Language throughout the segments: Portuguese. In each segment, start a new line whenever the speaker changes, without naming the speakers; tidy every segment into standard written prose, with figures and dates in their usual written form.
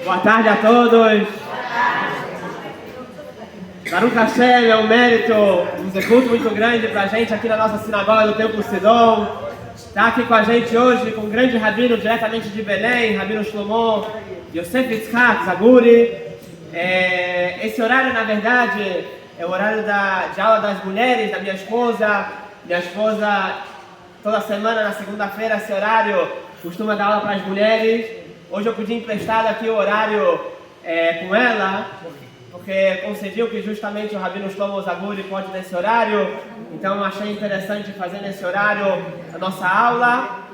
Boa tarde a todos. Baruch Hashem é um mérito, um executo muito grande para a gente aqui na nossa sinagoga do Templo Sidom. Está aqui com a gente hoje com um grande rabino diretamente de Belém, Rabino Shlomo Yosef Yitzhak Zaguri. Esse horário, na verdade, é o horário de aula das mulheres, da minha esposa. Minha esposa, toda semana, na segunda-feira, esse horário costuma dar aula para as mulheres. Hoje eu pedi emprestado aqui o horário com ela, porque concediu que justamente o Rabino Shlomo Zaguri pode nesse horário. Então eu achei interessante fazer nesse horário a nossa aula.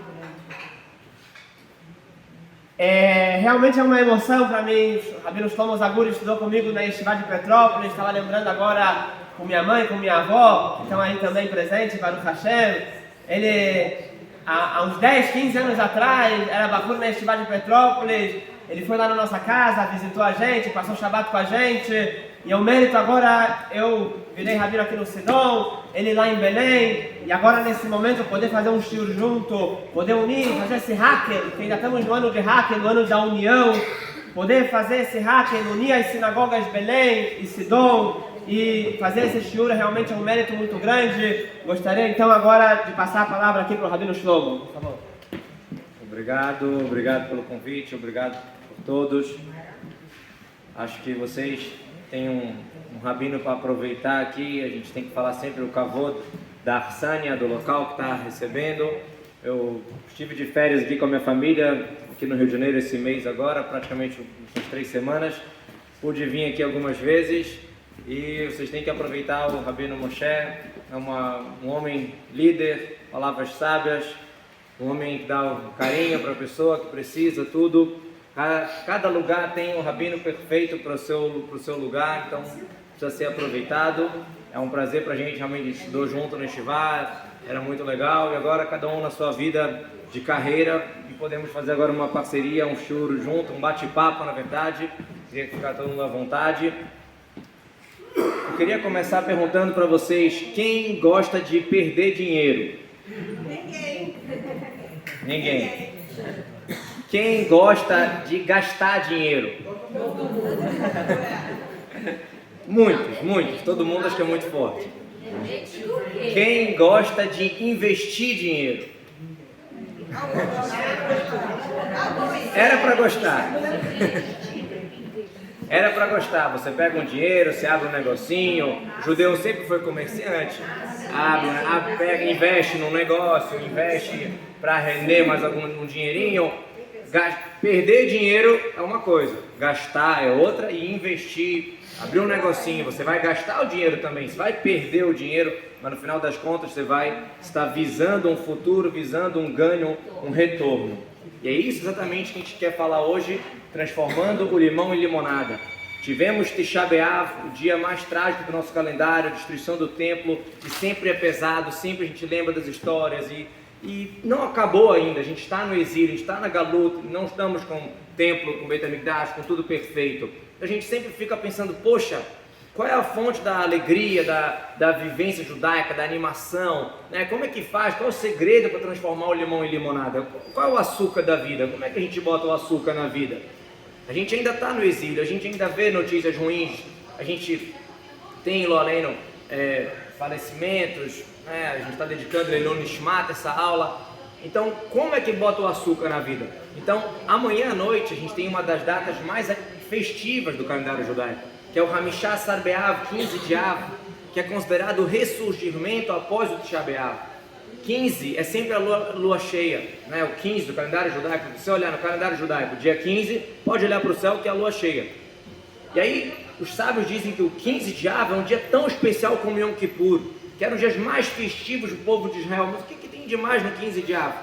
Realmente é uma emoção para mim. O Rabino Shlomo Zaguri estudou comigo na Yeshiva de Petrópolis. Estava lembrando agora com minha mãe, com minha avó, que estão aí também presentes, Baruch Hashem. Ele, há uns 10, 15 anos atrás, era bacur na Yeshiva de Petrópolis. Ele foi lá na nossa casa, visitou a gente, passou o Shabbat com a gente. E é um mérito agora, eu virei rabino aqui no Sidom, ele lá em Belém. E agora nesse momento poder fazer um shiur junto, poder unir, fazer esse hacker, que ainda estamos no ano de hacker, no ano da união. Poder fazer esse hacker, unir as sinagogas de Belém e Sidom e fazer esse shiur realmente é um mérito muito grande. Gostaria então agora de passar a palavra aqui para o Rabino Shlomo, por favor.
Obrigado pelo convite, obrigado por todos. Acho que vocês têm um rabino para aproveitar aqui. A gente tem que falar sempre o kavod da Arsânia, do local que está recebendo. Eu estive de férias aqui com a minha família, aqui no Rio de Janeiro esse mês agora, praticamente umas 3 semanas. Pude vir aqui algumas vezes e vocês têm que aproveitar o Rabino Moshe. É um homem líder, palavras sábias, um homem que dá um carinho para a pessoa que precisa, tudo. Cada lugar tem um rabino perfeito para o seu lugar, então precisa ser aproveitado. É um prazer para a gente, realmente estudou junto no Yeshiva, era muito legal. E agora cada um na sua vida de carreira e podemos fazer agora uma parceria, um churro junto, um bate-papo na verdade. Queria ficar todo mundo à vontade. Eu queria começar perguntando para vocês, quem gosta de perder dinheiro? Ninguém. Quem gosta de gastar dinheiro? Muitos. Todo mundo acha que é muito forte. Quem gosta de investir dinheiro? Era para gostar. Era para gostar. Você pega um dinheiro, você abre um negocinho. O judeu sempre foi comerciante. Pega, investe num negócio, investe para render mais um dinheirinho. Perder dinheiro é uma coisa, gastar é outra, e investir, abrir um negocinho, você vai gastar o dinheiro também, você vai perder o dinheiro, mas no final das contas você vai estar visando um futuro, visando um ganho, um retorno. E é isso exatamente que a gente quer falar hoje, transformando o limão em limonada. Tivemos Tisha B'Av, o dia mais trágico do nosso calendário, a destruição do templo, que sempre é pesado, sempre a gente lembra das histórias e não acabou ainda. A gente está no exílio, a gente está na galuta, não estamos com o templo, com o Beit HaMikdash, com tudo perfeito. A gente sempre fica pensando, poxa, qual é a fonte da alegria, da vivência judaica, da animação, né? Como é que faz? Qual é o segredo para transformar o limão em limonada? Qual é o açúcar da vida? Como é que a gente bota o açúcar na vida? A gente ainda está no exílio, a gente ainda vê notícias ruins, a gente tem, Loreno, falecimentos, a gente está dedicando Leilon Nishmat, essa aula. Então, como é que bota o açúcar na vida? Então, amanhã à noite, a gente tem uma das datas mais festivas do calendário judaico, que é o Hamishá Asar B'Av, 15 de Av, que é considerado o ressurgimento após o Tisha B'Av. 15 é sempre a lua cheia, né? O 15 do calendário judaico. Se você olhar no calendário judaico, dia 15, pode olhar para o céu que é a lua cheia. E aí, os sábios dizem que o 15 de Av é um dia tão especial como Yom Kippur, que eram os dias mais festivos do povo de Israel. Mas o que tem de mais no 15 de Av?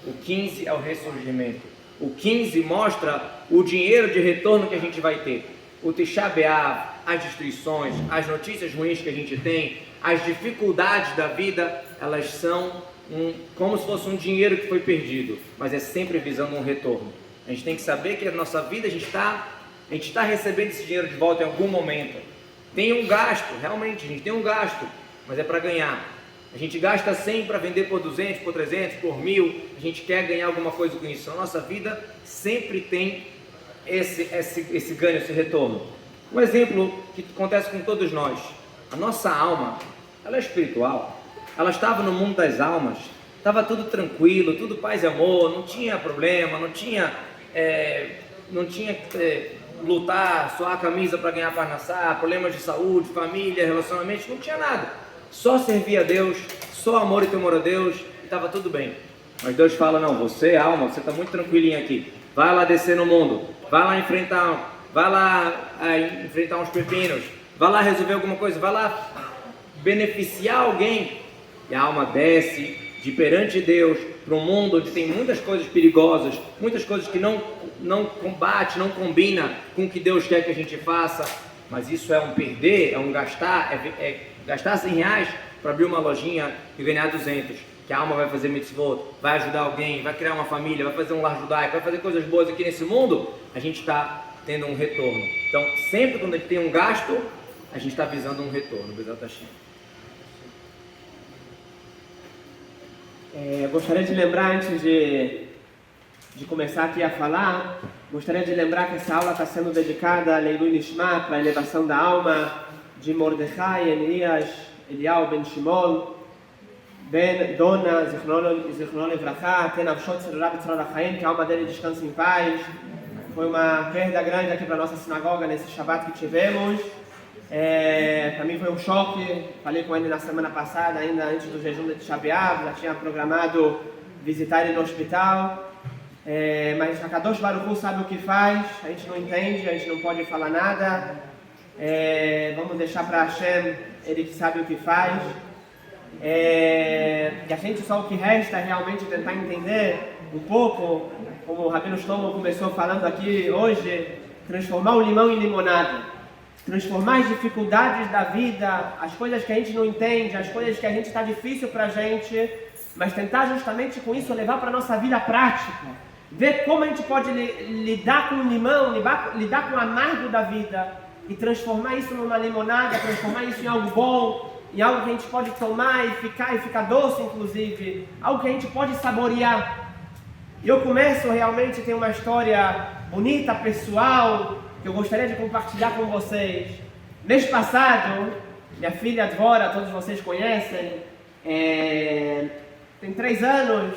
O 15 é o ressurgimento. O 15 mostra o dinheiro de retorno que a gente vai ter. O Tisha B'Av, as destruições, as notícias ruins que a gente tem, as dificuldades da vida, elas são como se fosse um dinheiro que foi perdido, mas é sempre visando um retorno. A gente tem que saber que na nossa vida a gente está recebendo esse dinheiro de volta em algum momento. Tem um gasto, realmente, a gente tem um gasto, mas é para ganhar. A gente gasta 100 para vender por 200, por 300, por 1000, a gente quer ganhar alguma coisa com isso. A nossa vida sempre tem esse ganho, esse retorno? Um exemplo que acontece com todos nós. A nossa alma, ela é espiritual. Ela estava no mundo das almas. Estava tudo tranquilo, tudo paz e amor. Não tinha problema, não tinha lutar, suar a camisa para ganhar parnassá, problemas de saúde, família, relacionamentos. Não tinha nada. Só servia a Deus, só amor e temor a Deus. E estava tudo bem. Mas Deus fala, não, você, alma, você está muito tranquilinha aqui. Vai lá descer no mundo. Vai lá enfrentar uns pepinos, vai lá resolver alguma coisa, vai lá beneficiar alguém. E a alma desce de perante Deus para um mundo onde tem muitas coisas perigosas, muitas coisas que não combate, não combina com o que Deus quer que a gente faça. Mas isso é um perder, é um gastar, é gastar 100 reais para abrir uma lojinha e ganhar 200. Que a alma vai fazer mitzvot, vai ajudar alguém, vai criar uma família, vai fazer um lar judaico, vai fazer coisas boas aqui nesse mundo. A gente está tendo um retorno. Então, sempre quando a gente tem um gasto, a gente está visando um retorno. Bezat Hashem.
Gostaria de lembrar, antes de começar aqui a falar, gostaria de lembrar que essa aula está sendo dedicada a Leilui Nishma, para a elevação da alma de Mordechai Eliyahu Ben Shimon, Ben Dona, Zichrono Levrachá, Tenavshot Tzerurah B'Tzorah Lachaim, que a alma dele descansa em paz. Foi uma perda grande aqui para a nossa sinagoga nesse Shabbat que tivemos. Para mim foi um choque. Falei com ele na semana passada, ainda antes do jejum de Tisha B'Av, já tinha programado visitar ele no hospital. Mas a Kadosh Baruch Hu sabe o que faz, a gente não entende, a gente não pode falar nada. Vamos deixar para Hashem, ele que sabe o que faz. E a gente só o que resta é realmente tentar entender um pouco, como o Rabino Shlomo começou falando aqui hoje, transformar o limão em limonada, transformar as dificuldades da vida, as coisas que a gente não entende, as coisas que a gente está difícil para a gente, mas tentar justamente com isso levar para a nossa vida prática, ver como a gente pode lidar com o limão, lidar com o amargo da vida e transformar isso numa limonada, transformar isso em algo bom, em algo que a gente pode tomar e ficar doce, inclusive, algo que a gente pode saborear. E eu começo realmente, tem uma história bonita, pessoal, que eu gostaria de compartilhar com vocês. Mês passado, minha filha Dvora, todos vocês conhecem, tem 3 anos,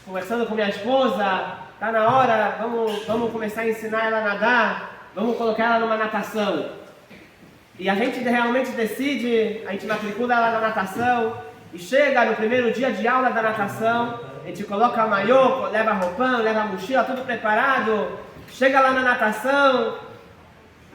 conversando com minha esposa, tá na hora, vamos começar a ensinar ela a nadar, vamos colocar ela numa natação. E a gente realmente decide, a gente matricula ela na natação, e chega no primeiro dia de aula da natação, a gente coloca a maiô, leva a roupão, leva a mochila, tudo preparado, chega lá na natação,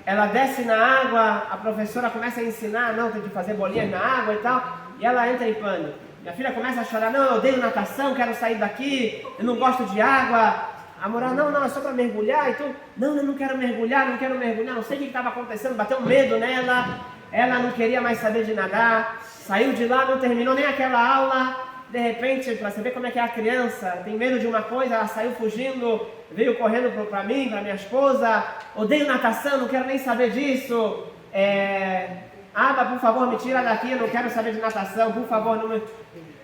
ela desce na água, a professora começa a ensinar, não, tem que fazer bolinhas na água e tal, e ela entra em pânico. Minha filha começa a chorar, não, eu odeio natação, quero sair daqui, eu não gosto de água. A moral, não, é só para mergulhar e tudo. Não, eu não quero mergulhar, não sei o que estava acontecendo, bateu medo nela, ela não queria mais saber de nadar, saiu de lá, não terminou nem aquela aula, de repente, para você ver como é que é a criança, tem medo de uma coisa, ela saiu fugindo, veio correndo para mim, para minha esposa, odeio natação, não quero nem saber disso, Aba, por favor, me tira daqui, eu não quero saber de natação, por favor, não me...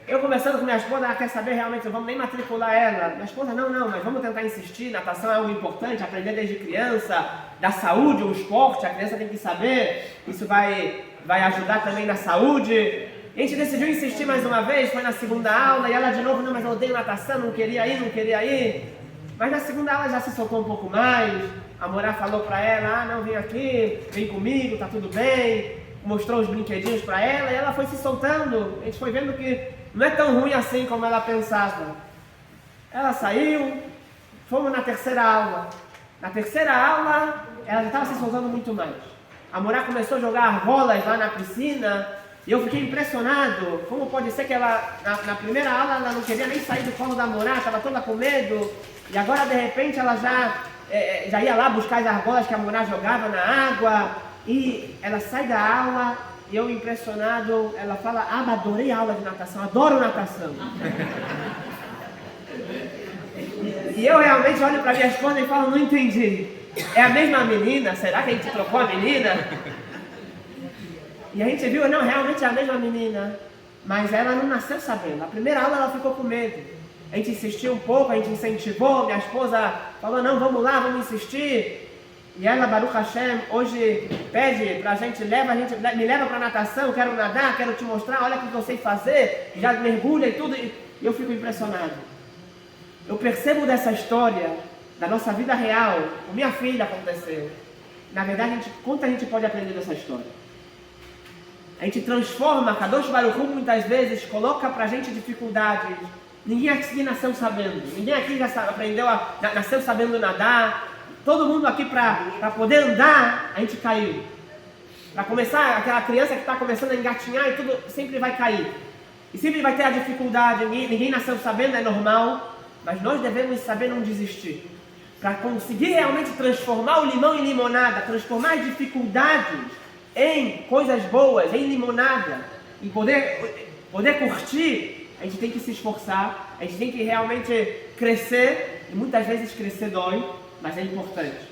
Eu conversando com minha esposa, ela quer saber realmente, vamos nem matricular ela. Minha esposa, não, mas vamos tentar insistir, natação é algo importante, aprender desde criança, da saúde, o esporte, a criança tem que saber, isso vai ajudar também na saúde. A gente decidiu insistir mais uma vez, foi na segunda aula, e ela de novo, não, mas eu odeio natação, não queria ir. Mas na segunda aula já se soltou um pouco mais, a Morá falou pra ela, não, vem aqui, vem comigo, tá tudo bem, mostrou os brinquedinhos pra ela, e ela foi se soltando, a gente foi vendo que não é tão ruim assim como ela pensava. Ela saiu, fomos na terceira aula. Na terceira aula, ela já estava se soltando muito mais. A Morá começou a jogar argolas lá na piscina, e eu fiquei impressionado. Como pode ser que ela, na primeira aula, ela não queria nem sair do colo da Morá, estava toda com medo, e agora de repente ela já ia lá buscar as argolas que a Morá jogava na água, e ela sai da aula. E eu impressionado, ela fala, adorei a aula de natação, adoro natação. E eu realmente olho para minha esposa e falo, não entendi. É a mesma menina? Será que a gente trocou a menina? E a gente viu, não, realmente é a mesma menina. Mas ela não nasceu sabendo. A primeira aula ela ficou com medo. a gente insistiu um pouco, a gente incentivou, minha esposa falou, não, vamos lá, vamos insistir. E ela, Baruch Hashem, hoje pede pra gente, me leva pra natação, quero nadar, quero te mostrar, olha o que eu sei fazer, já mergulha e tudo, e eu fico impressionado. Eu percebo dessa história, da nossa vida real, com minha filha aconteceu. Na verdade, quanto a gente pode aprender dessa história? A gente transforma, Kadosh Baruch Hu muitas vezes coloca pra gente dificuldades. Ninguém aqui nasceu sabendo, ninguém aqui já nasceu sabendo nadar. Todo mundo aqui para poder andar, a gente caiu. Para começar, aquela criança que está começando a engatinhar e tudo, sempre vai cair. E sempre vai ter a dificuldade, ninguém nasceu sabendo, é normal. Mas nós devemos saber não desistir. Para conseguir realmente transformar o limão em limonada, transformar as dificuldades em coisas boas, em limonada, e poder curtir, a gente tem que se esforçar, a gente tem que realmente crescer, e muitas vezes crescer dói, mas é importante.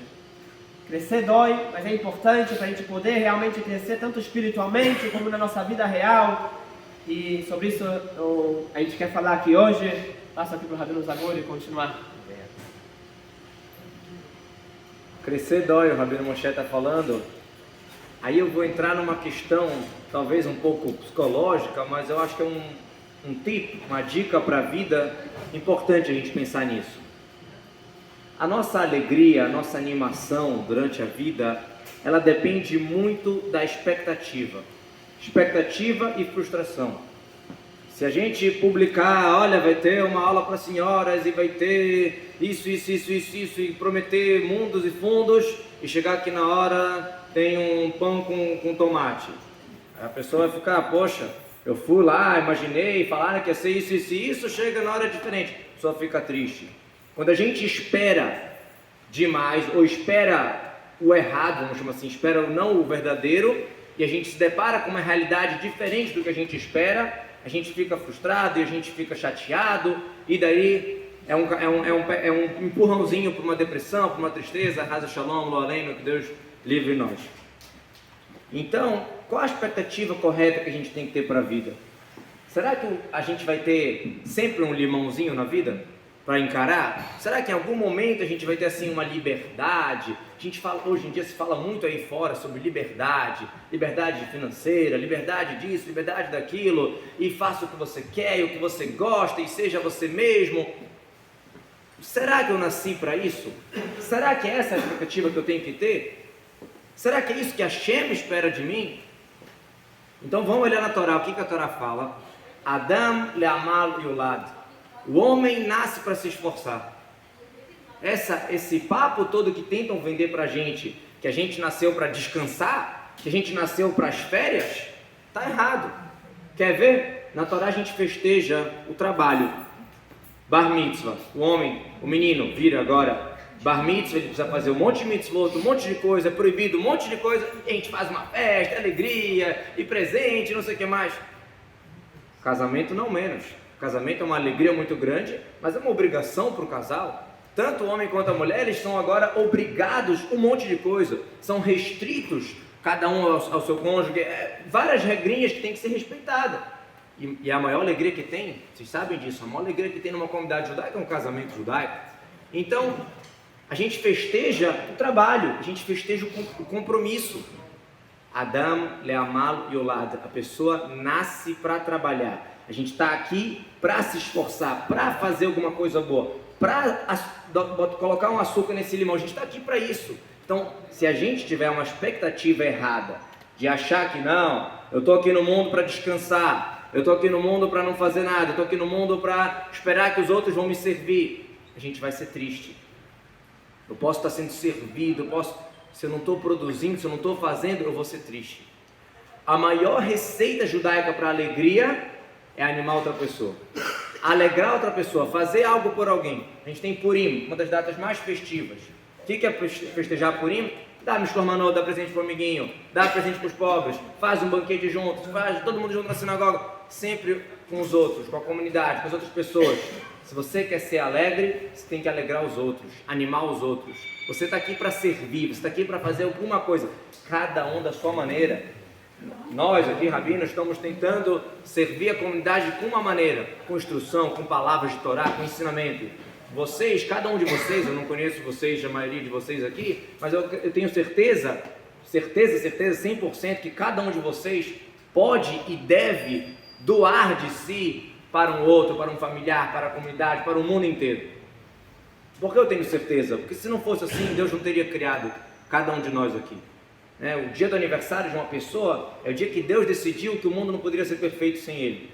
Crescer dói, mas é importante para a gente poder realmente crescer tanto espiritualmente como na nossa vida real. E sobre isso a gente quer falar aqui hoje. Passo aqui para o Rabino Zaguri continuar.
Crescer dói, o Rabino Moshe está falando. Aí eu vou entrar numa questão, talvez um pouco psicológica, mas eu acho que é um tip, uma dica para a vida, importante a gente pensar nisso. A nossa alegria, a nossa animação durante a vida, ela depende muito da expectativa. Expectativa e frustração. Se a gente publicar, olha, vai ter uma aula para senhoras e vai ter isso, e prometer mundos e fundos, e chegar aqui na hora tem um pão com tomate. A pessoa vai ficar, poxa, eu fui lá, imaginei, falaram que ia ser isso, chega na hora diferente. A pessoa fica triste. Quando a gente espera demais, ou espera o errado, vamos chamar assim, espera não o verdadeiro, e a gente se depara com uma realidade diferente do que a gente espera, a gente fica frustrado e a gente fica chateado, e daí é um empurrãozinho para uma depressão, para uma tristeza, Haza Shalom, Lo Aleinu, que Deus livre nós. Então, qual a expectativa correta que a gente tem que ter para a vida? Será que a gente vai ter sempre um limãozinho na vida para encarar? Será que em algum momento a gente vai ter assim uma liberdade? A gente fala, hoje em dia se fala muito aí fora sobre liberdade financeira, liberdade disso, liberdade daquilo, e faça o que você quer, o que você gosta, e seja você mesmo. Será que eu nasci para isso? Será que essa é a expectativa que eu tenho que ter? Será que é isso que a Hashem espera de mim? Então vamos olhar na Torá, o que a Torá fala? Adam le'amal yulad. O homem nasce para se esforçar. Esse papo todo que tentam vender para a gente, que a gente nasceu para descansar, que a gente nasceu para as férias, está errado. Quer ver? Na Torá a gente festeja o trabalho. Bar mitzvah, o homem, o menino, vira agora bar mitzvah, ele precisa fazer um monte de mitzvot, um monte de coisa, é proibido um monte de coisa, e a gente faz uma festa, alegria, e presente, não sei o que mais. Casamento não menos. Casamento é uma alegria muito grande, mas é uma obrigação para o casal. Tanto o homem quanto a mulher, eles estão agora obrigados a um monte de coisa. São restritos, cada um ao seu cônjuge, várias regrinhas que têm que ser respeitadas. E a maior alegria que tem, vocês sabem disso, a maior alegria que tem numa comunidade judaica é um casamento judaico. Então, a gente festeja o trabalho, a gente festeja o compromisso. Adam le'amal yolad, a pessoa nasce para trabalhar. A gente está aqui para se esforçar, para fazer alguma coisa boa, para colocar um açúcar nesse limão. A gente está aqui para isso. Então, se a gente tiver uma expectativa errada de achar que não, eu estou aqui no mundo para descansar, eu estou aqui no mundo para não fazer nada, eu estou aqui no mundo para esperar que os outros vão me servir, a gente vai ser triste. Eu posso estar sendo servido, se eu não estou produzindo, se eu não estou fazendo, eu vou ser triste. A maior receita judaica para alegria é animar outra pessoa, alegrar outra pessoa, fazer algo por alguém. A gente tem Purim, uma das datas mais festivas. O que é festejar Purim? Dá mishkormanot, dá presente para o amiguinho, dá presente para os pobres, faz um banquete juntos, faz todo mundo junto na sinagoga, sempre com os outros, com a comunidade, com as outras pessoas. Se você quer ser alegre, você tem que alegrar os outros, animar os outros. Você está aqui para servir, você está aqui para fazer alguma coisa, cada um da sua maneira. Nós aqui, rabinos, estamos tentando servir a comunidade com uma maneira, com instrução, com palavras de Torá, com ensinamento. Vocês, cada um de vocês, eu não conheço vocês, a maioria de vocês aqui, mas eu tenho certeza 100% que cada um de vocês pode e deve doar de si para um outro, para um familiar, para a comunidade, para o mundo inteiro. Por que eu tenho certeza? Porque se não fosse assim, Deus não teria criado cada um de nós aqui. O dia do aniversário de uma pessoa é o dia que Deus decidiu que o mundo não poderia ser perfeito sem Ele.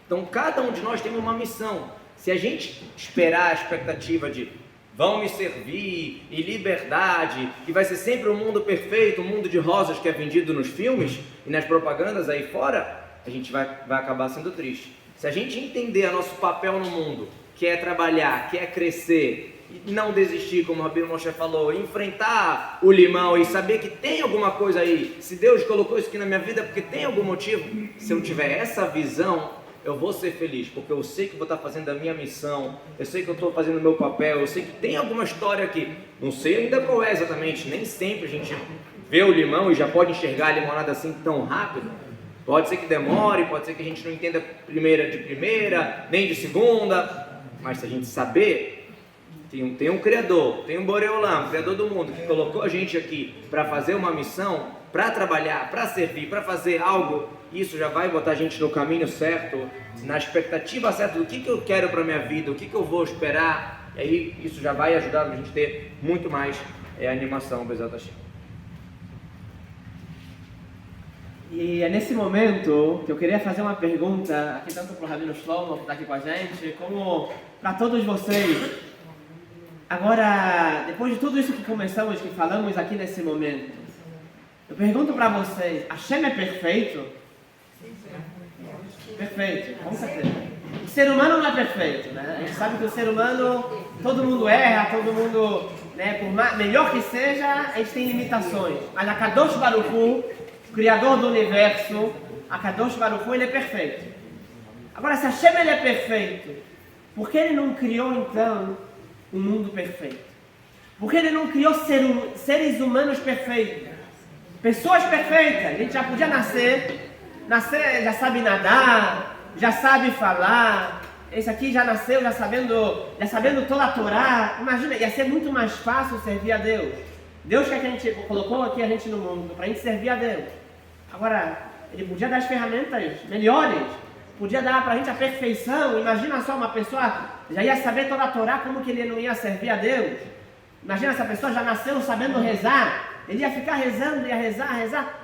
Então cada um de nós tem uma missão. Se a gente esperar a expectativa de vão me servir e liberdade, e vai ser sempre um mundo perfeito, um mundo de rosas que é vendido nos filmes e nas propagandas aí fora, a gente vai acabar sendo triste. Se a gente entender o nosso papel no mundo, que é trabalhar, que é crescer, e não desistir, como o Rabino Moshe falou, enfrentar o limão e saber que tem alguma coisa aí, se Deus colocou isso aqui na minha vida é porque tem algum motivo. Se eu tiver essa visão, eu vou ser feliz, porque eu sei que vou estar fazendo a minha missão, eu sei que eu estou fazendo o meu papel, eu sei que tem alguma história aqui. Não sei ainda qual é exatamente, nem sempre a gente vê o limão e já pode enxergar a limonada assim tão rápido. Pode ser que demore, pode ser que a gente não entenda de primeira, nem de segunda, mas se a gente saber, tem um Criador, tem um Borei Olam, Criador do mundo, que colocou a gente aqui para fazer uma missão, para trabalhar, para servir, para fazer algo. Isso já vai botar a gente no caminho certo, na expectativa certa do que eu quero para a minha vida, o que eu vou esperar. E aí isso já vai ajudar a gente a ter muito mais animação, Bezat Hashem.
E é nesse momento que eu queria fazer uma pergunta, aqui tanto para o Rabino Shlomo, que está aqui com a gente, como para todos vocês. Agora, depois de tudo isso que começamos, que falamos aqui nesse momento, eu pergunto para vocês, Hashem é perfeito? Perfeito, com certeza. O ser humano não é perfeito, né? A gente sabe que o ser humano, todo mundo erra, todo mundo, né, por melhor que seja, a gente tem limitações. Mas a Kadosh Baruch Hu, o Criador do Universo, a Kadosh Baruch Hu, ele é perfeito. Agora, se Hashem ele é perfeito, por que ele não criou então um mundo perfeito? Por que ele não criou seres humanos perfeitos? Pessoas perfeitas. A gente já podia nascer, já sabe nadar, já sabe falar. Esse aqui já nasceu já sabendo toda a Torá. Imagina, ia ser muito mais fácil servir a Deus. Deus quer que a gente colocou aqui a gente no mundo, para a gente servir a Deus. Agora, ele podia dar as ferramentas melhores, podia dar para a gente a perfeição. Imagina só, uma pessoa já ia saber toda a Torá, como que ele não ia servir a Deus? Imagina, essa pessoa já nasceu sabendo rezar, ele ia ficar rezando, ia rezar.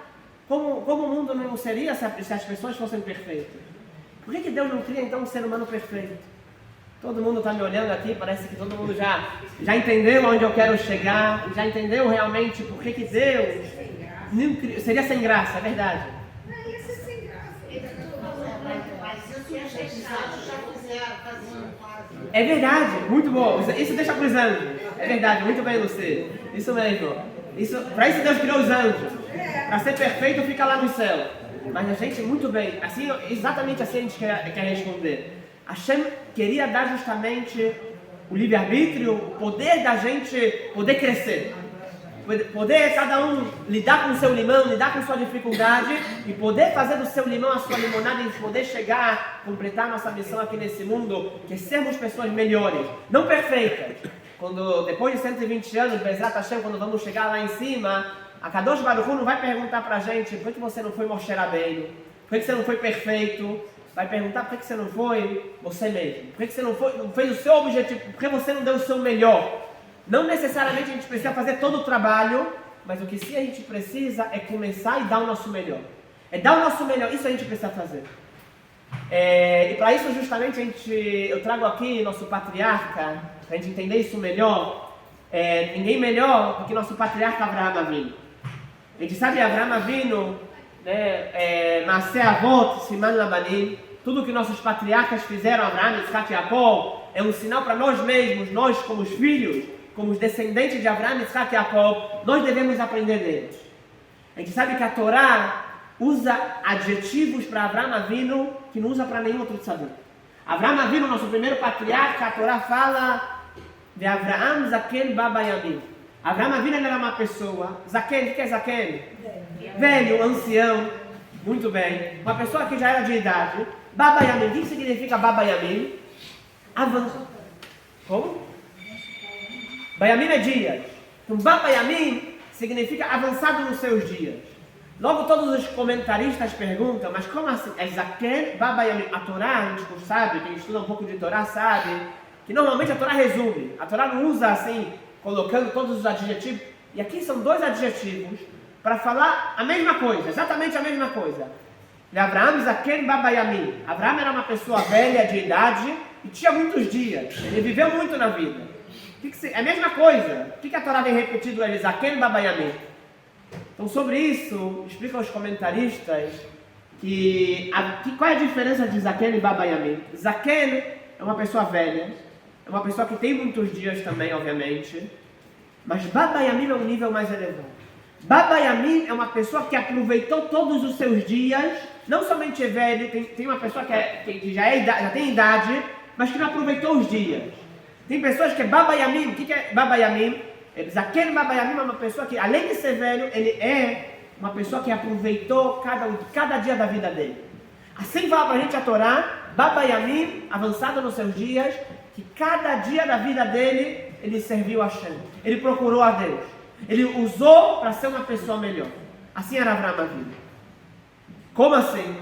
Como o mundo não seria se as pessoas fossem perfeitas? Por que Deus não cria então um ser humano perfeito? Todo mundo está me olhando aqui, parece que todo mundo já entendeu onde eu quero chegar, já entendeu realmente por que Deus não criou. Seria sem graça, é verdade.
Não, ia ser sem graça.
É verdade, muito bom. Isso deixa para os anjos. É verdade, muito bem, Lucê. Isso mesmo. Para isso Deus criou os anjos. Para ser perfeito fica lá no céu. Mas a gente, muito bem, assim, exatamente assim a gente quer responder. Hashem queria dar justamente o livre-arbítrio, o poder da gente poder crescer. Poder cada um lidar com o seu limão, lidar com sua dificuldade e poder fazer do seu limão a sua limonada e poder chegar, completar nossa missão aqui nesse mundo, que é sermos pessoas melhores, não perfeitas. Depois de 120 anos, Bezat Hashem, quando vamos chegar lá em cima, a Kadosh Baruch Hu não vai perguntar pra gente por que você não foi Moshe Rabbeinu, por que você não foi perfeito, vai perguntar por que você não foi você mesmo, por que você não fez o seu objetivo, por que você não deu o seu melhor. Não necessariamente a gente precisa fazer todo o trabalho, mas o que sim a gente precisa é começar e dar o nosso melhor. É dar o nosso melhor, isso a gente precisa fazer. E para isso justamente eu trago aqui nosso patriarca, para a gente entender isso melhor. Ninguém melhor do que nosso patriarca Avraham Avinu. A gente sabe Avraham Avinu, Maaseh Avot, Siman Labanim, tudo que nossos patriarcas fizeram, Avraham, Yitzhak e Jacob, é um sinal para nós mesmos, nós como os filhos, como os descendentes de Avraham, Yitzhak e Jacob, nós devemos aprender deles. A gente sabe que a Torá usa adjetivos para Avraham Avinu que não usa para nenhum outro tzadik. Avraham Avinu, nosso primeiro patriarca, a Torá fala de Avraham Zaken Baba Yamim. Avraham Avinu era uma pessoa, Zaken, o que é Zaken? Velho, ancião, Muito bem. Uma pessoa que já era de idade. Baba Yamin. O que significa Baba Yamin? Avança. Como? Bayamin é dias. Então Baba Yamin significa avançado nos seus dias. Logo todos os comentaristas perguntam, mas como assim? É Zaken Baba Yamin? A Torá, a gente sabe, quem estuda um pouco de Torá sabe, que normalmente a Torá resume. A Torá não usa assim, colocando todos os adjetivos. E aqui são 2 adjetivos para falar a mesma coisa, exatamente a mesma coisa. De Abraham, Zaken Baba Yamin. Abraham era uma pessoa velha de idade e tinha muitos dias. Ele viveu muito na vida. É a mesma coisa. O que a Torá vem repetindo ele? Zaken Baba Yamin. Então sobre isso, explicam os comentaristas qual é a diferença de Zaken e Baba Yamin. Zaken é uma pessoa velha, é uma pessoa que tem muitos dias também, obviamente, mas Baba Yamin é um nível mais elevado. Baba Yamin é uma pessoa que aproveitou todos os seus dias, não somente é velho, tem uma pessoa que já tem idade, mas que não aproveitou os dias. Tem pessoas que é Baba Yamin. O que é Baba Yamin? Zaken Baba Yamin é uma pessoa que, além de ser velho, ele é uma pessoa que aproveitou cada dia da vida dele. Assim fala pra gente a Torá, Baba Yamin, avançado nos seus dias, que cada dia da vida dele, ele serviu a Hashem. Ele procurou a Deus. Ele usou para ser uma pessoa melhor. Assim era Avraham Avinu. Como assim?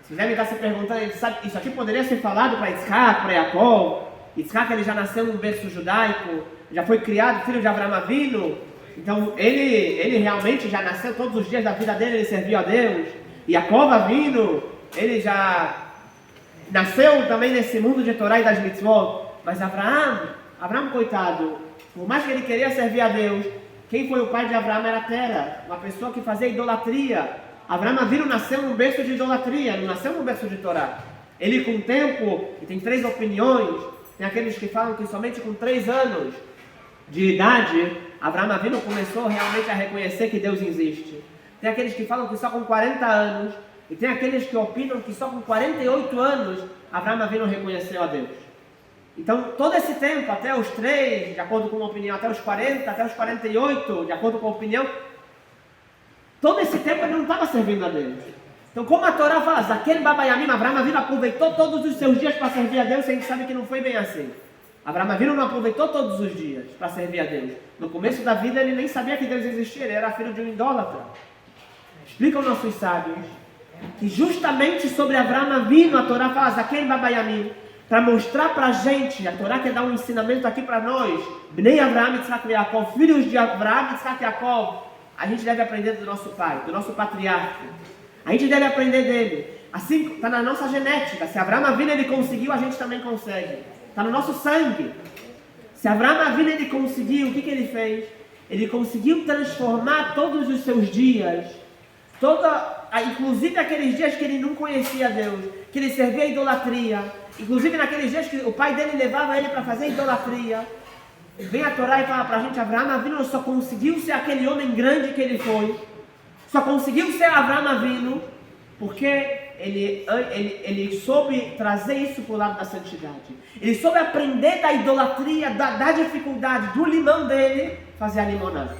Vocês devem estar se perguntando, isso aqui poderia ser falado para Yitzhak, para Yaakov? Yitzhak, ele já nasceu num berço judaico, já foi criado filho de Avraham Avinu. Então ele realmente já nasceu todos os dias da vida dele, ele serviu a Deus. Yaakov Avinu, ele já nasceu também nesse mundo de Torá e das mitzvot. Mas Avraham, coitado, por mais que ele queria servir a Deus, quem foi o pai de Avraham era Tera, uma pessoa que fazia idolatria. Avraham Avinu nasceu num berço de idolatria, não nasceu num berço de Torá. Ele com o tempo, e tem 3 opiniões, tem aqueles que falam que somente com 3 anos de idade, Avraham Avinu começou realmente a reconhecer que Deus existe. Tem aqueles que falam que só com 40 anos, e tem aqueles que opinam que só com 48 anos, Avraham Avinu reconheceu a Deus. Então, todo esse tempo, até os 3, de acordo com uma opinião, até os 40, até os 48, de acordo com a opinião, todo esse tempo ele não estava servindo a Deus. Então, como a Torá fala, Zaken Baba Yamin, Avraham Avinu aproveitou todos os seus dias para servir a Deus, a gente sabe que não foi bem assim. Avraham Avinu não aproveitou todos os dias para servir a Deus. No começo da vida ele nem sabia que Deus existia, ele era filho de um idólatra. Explicam nossos sábios que justamente sobre Avraham Avinu a Torá fala Zaken Baba Yamin, para mostrar para a gente, a Torá quer dar um ensinamento aqui para nós, Bnei Avraham, Yitzhak e Yaakov, filhos de Avraham, Yitzhak e Yaakov, a gente deve aprender do nosso pai, do nosso patriarca. A gente deve aprender dele. Assim, está na nossa genética. Se Avraham Avinu ele conseguiu, a gente também consegue. Está no nosso sangue. Se Avraham Avinu ele conseguiu, o que ele fez? Ele conseguiu transformar todos os seus dias, inclusive aqueles dias que ele não conhecia Deus, que ele servia a idolatria, inclusive naqueles dias que o pai dele levava ele para fazer idolatria. Vem a Torá e fala para a gente, Avraham Avinu só conseguiu ser aquele homem grande que ele foi, só conseguiu ser Avraham Avinu, porque ele soube trazer isso para o lado da santidade. Ele soube aprender da idolatria, da dificuldade, do limão dele, fazer a limonada.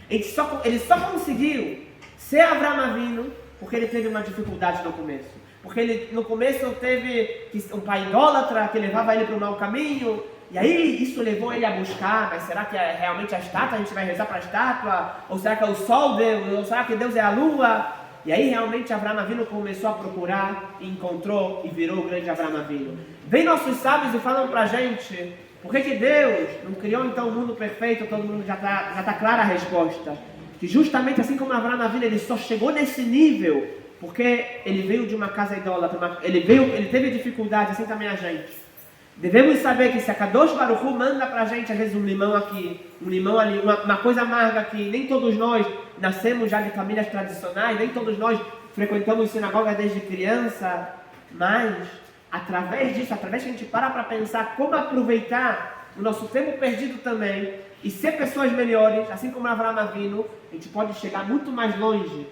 Ele só conseguiu ser Avraham Avinu porque ele teve uma dificuldade no começo. Porque ele no começo teve um pai idólatra que levava ele para o mau caminho. E aí isso levou ele a buscar, mas será que é realmente a estátua? A gente vai rezar para a estátua? Ou será que é o sol Deus? Ou será que Deus é a lua? E aí realmente Avraham Avinu começou a procurar, encontrou e virou o grande Avraham Avinu. Vem nossos sábios e falam para a gente, por que Deus não criou então um mundo perfeito? Todo mundo já tá clara a resposta. Que justamente assim como Avraham Avinu, ele só chegou nesse nível porque ele veio de uma casa idólatra, ele teve dificuldade, assim também a gente. Devemos saber que se a Kadosh Baruch Hu manda pra gente, às vezes, um limão aqui, um limão ali, uma coisa amarga aqui, nem todos nós nascemos já de famílias tradicionais, nem todos nós frequentamos sinagoga desde criança, mas através disso, através que a gente para pensar como aproveitar o nosso tempo perdido também e ser pessoas melhores, assim como Avraham Avinu, a gente pode chegar muito mais longe,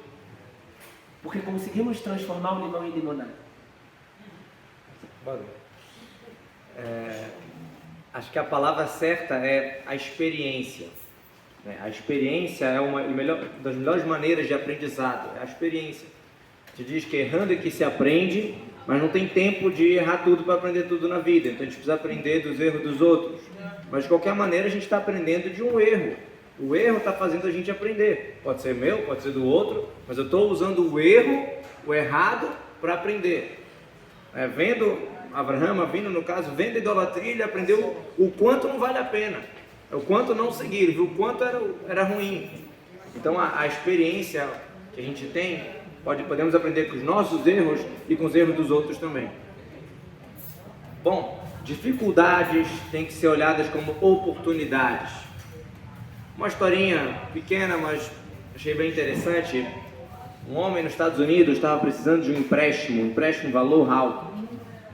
porque conseguimos transformar o limão em limonada.
Valeu. Acho que a palavra certa é a experiência. A experiência é uma das melhores maneiras de aprendizado, é a experiência. te diz que errando é que se aprende, mas não tem tempo de errar tudo para aprender tudo na vida. Então a gente precisa aprender dos erros dos outros. Mas de qualquer maneira a gente está aprendendo de um erro. O erro está fazendo a gente aprender. Pode ser meu, pode ser do outro, mas eu estou usando o erro, o errado, para aprender. Vendo Abraham, vindo no caso, vendo a idolatria, ele aprendeu o quanto não vale a pena. O quanto não seguir, viu o quanto era ruim. Então a experiência que a gente tem, podemos aprender com os nossos erros e com os erros dos outros também. Bom, dificuldades têm que ser olhadas como oportunidades. Uma historinha pequena, mas achei bem interessante. Um homem nos Estados Unidos estava precisando de um empréstimo valor alto.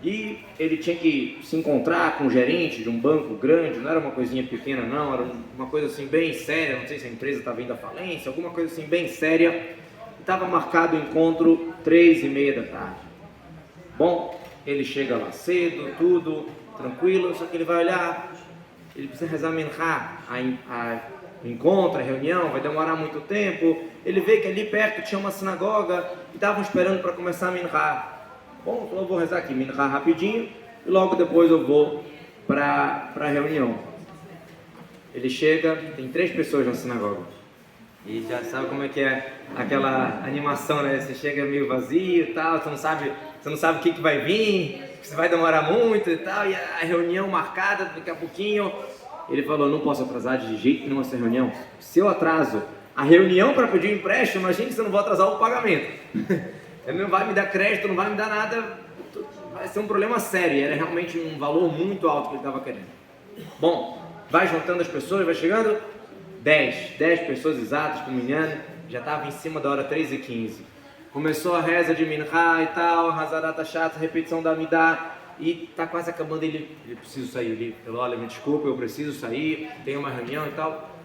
E ele tinha que se encontrar com o gerente de um banco grande, não era uma coisinha pequena não, era uma coisa assim bem séria, não sei se a empresa estava indo à falência, alguma coisa assim bem séria. Estava marcado o encontro 3:30 da tarde. Bom, ele chega lá cedo, tudo tranquilo, só que ele vai olhar, ele precisa rezar minhá, encontra, a reunião, vai demorar muito tempo. Ele vê que ali perto tinha uma sinagoga e estavam esperando para começar a minhá. Bom, eu vou rezar aqui minhá rapidinho e logo depois eu vou para a reunião. Ele chega, tem 3 pessoas na sinagoga e já sabe como é que é aquela animação, né? Você chega meio vazio e tal, você não sabe o que vai vir, você vai demorar muito e tal, e a reunião marcada daqui a pouquinho. Ele falou, não posso atrasar de jeito nenhum essa reunião. Se eu atraso a reunião para pedir um empréstimo, imagine se eu não vou atrasar o pagamento. Ele não vai me dar crédito, não vai me dar nada, vai ser um problema sério. Era realmente um valor muito alto que ele estava querendo. Bom, vai juntando as pessoas, vai chegando 10 pessoas exatas para o minyan, já estava em cima da hora 3:15. Começou a reza de minhá e tal, Hazarat Hashatz, repetição da Amidá, e está quase acabando, ele precisa sair. Ele falou, olha, me desculpa, eu preciso sair, tem uma reunião e tal.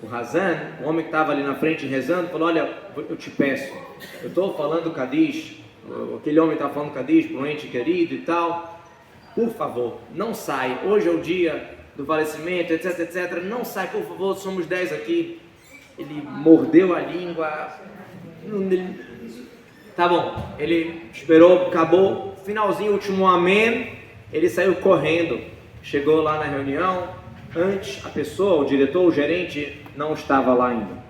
O Hazan, o homem que estava ali na frente rezando, falou, olha, eu te peço, eu estou falando Kadish, aquele homem está falando Kadish para um ente querido e tal, por favor, não sai, hoje é o dia do falecimento, etc, etc, não sai, por favor, somos 10 aqui. Ele mordeu a língua, tá bom, ele esperou, acabou, finalzinho, último amém, ele saiu correndo, chegou lá na reunião, antes a pessoa, o diretor, o gerente, não estava lá ainda.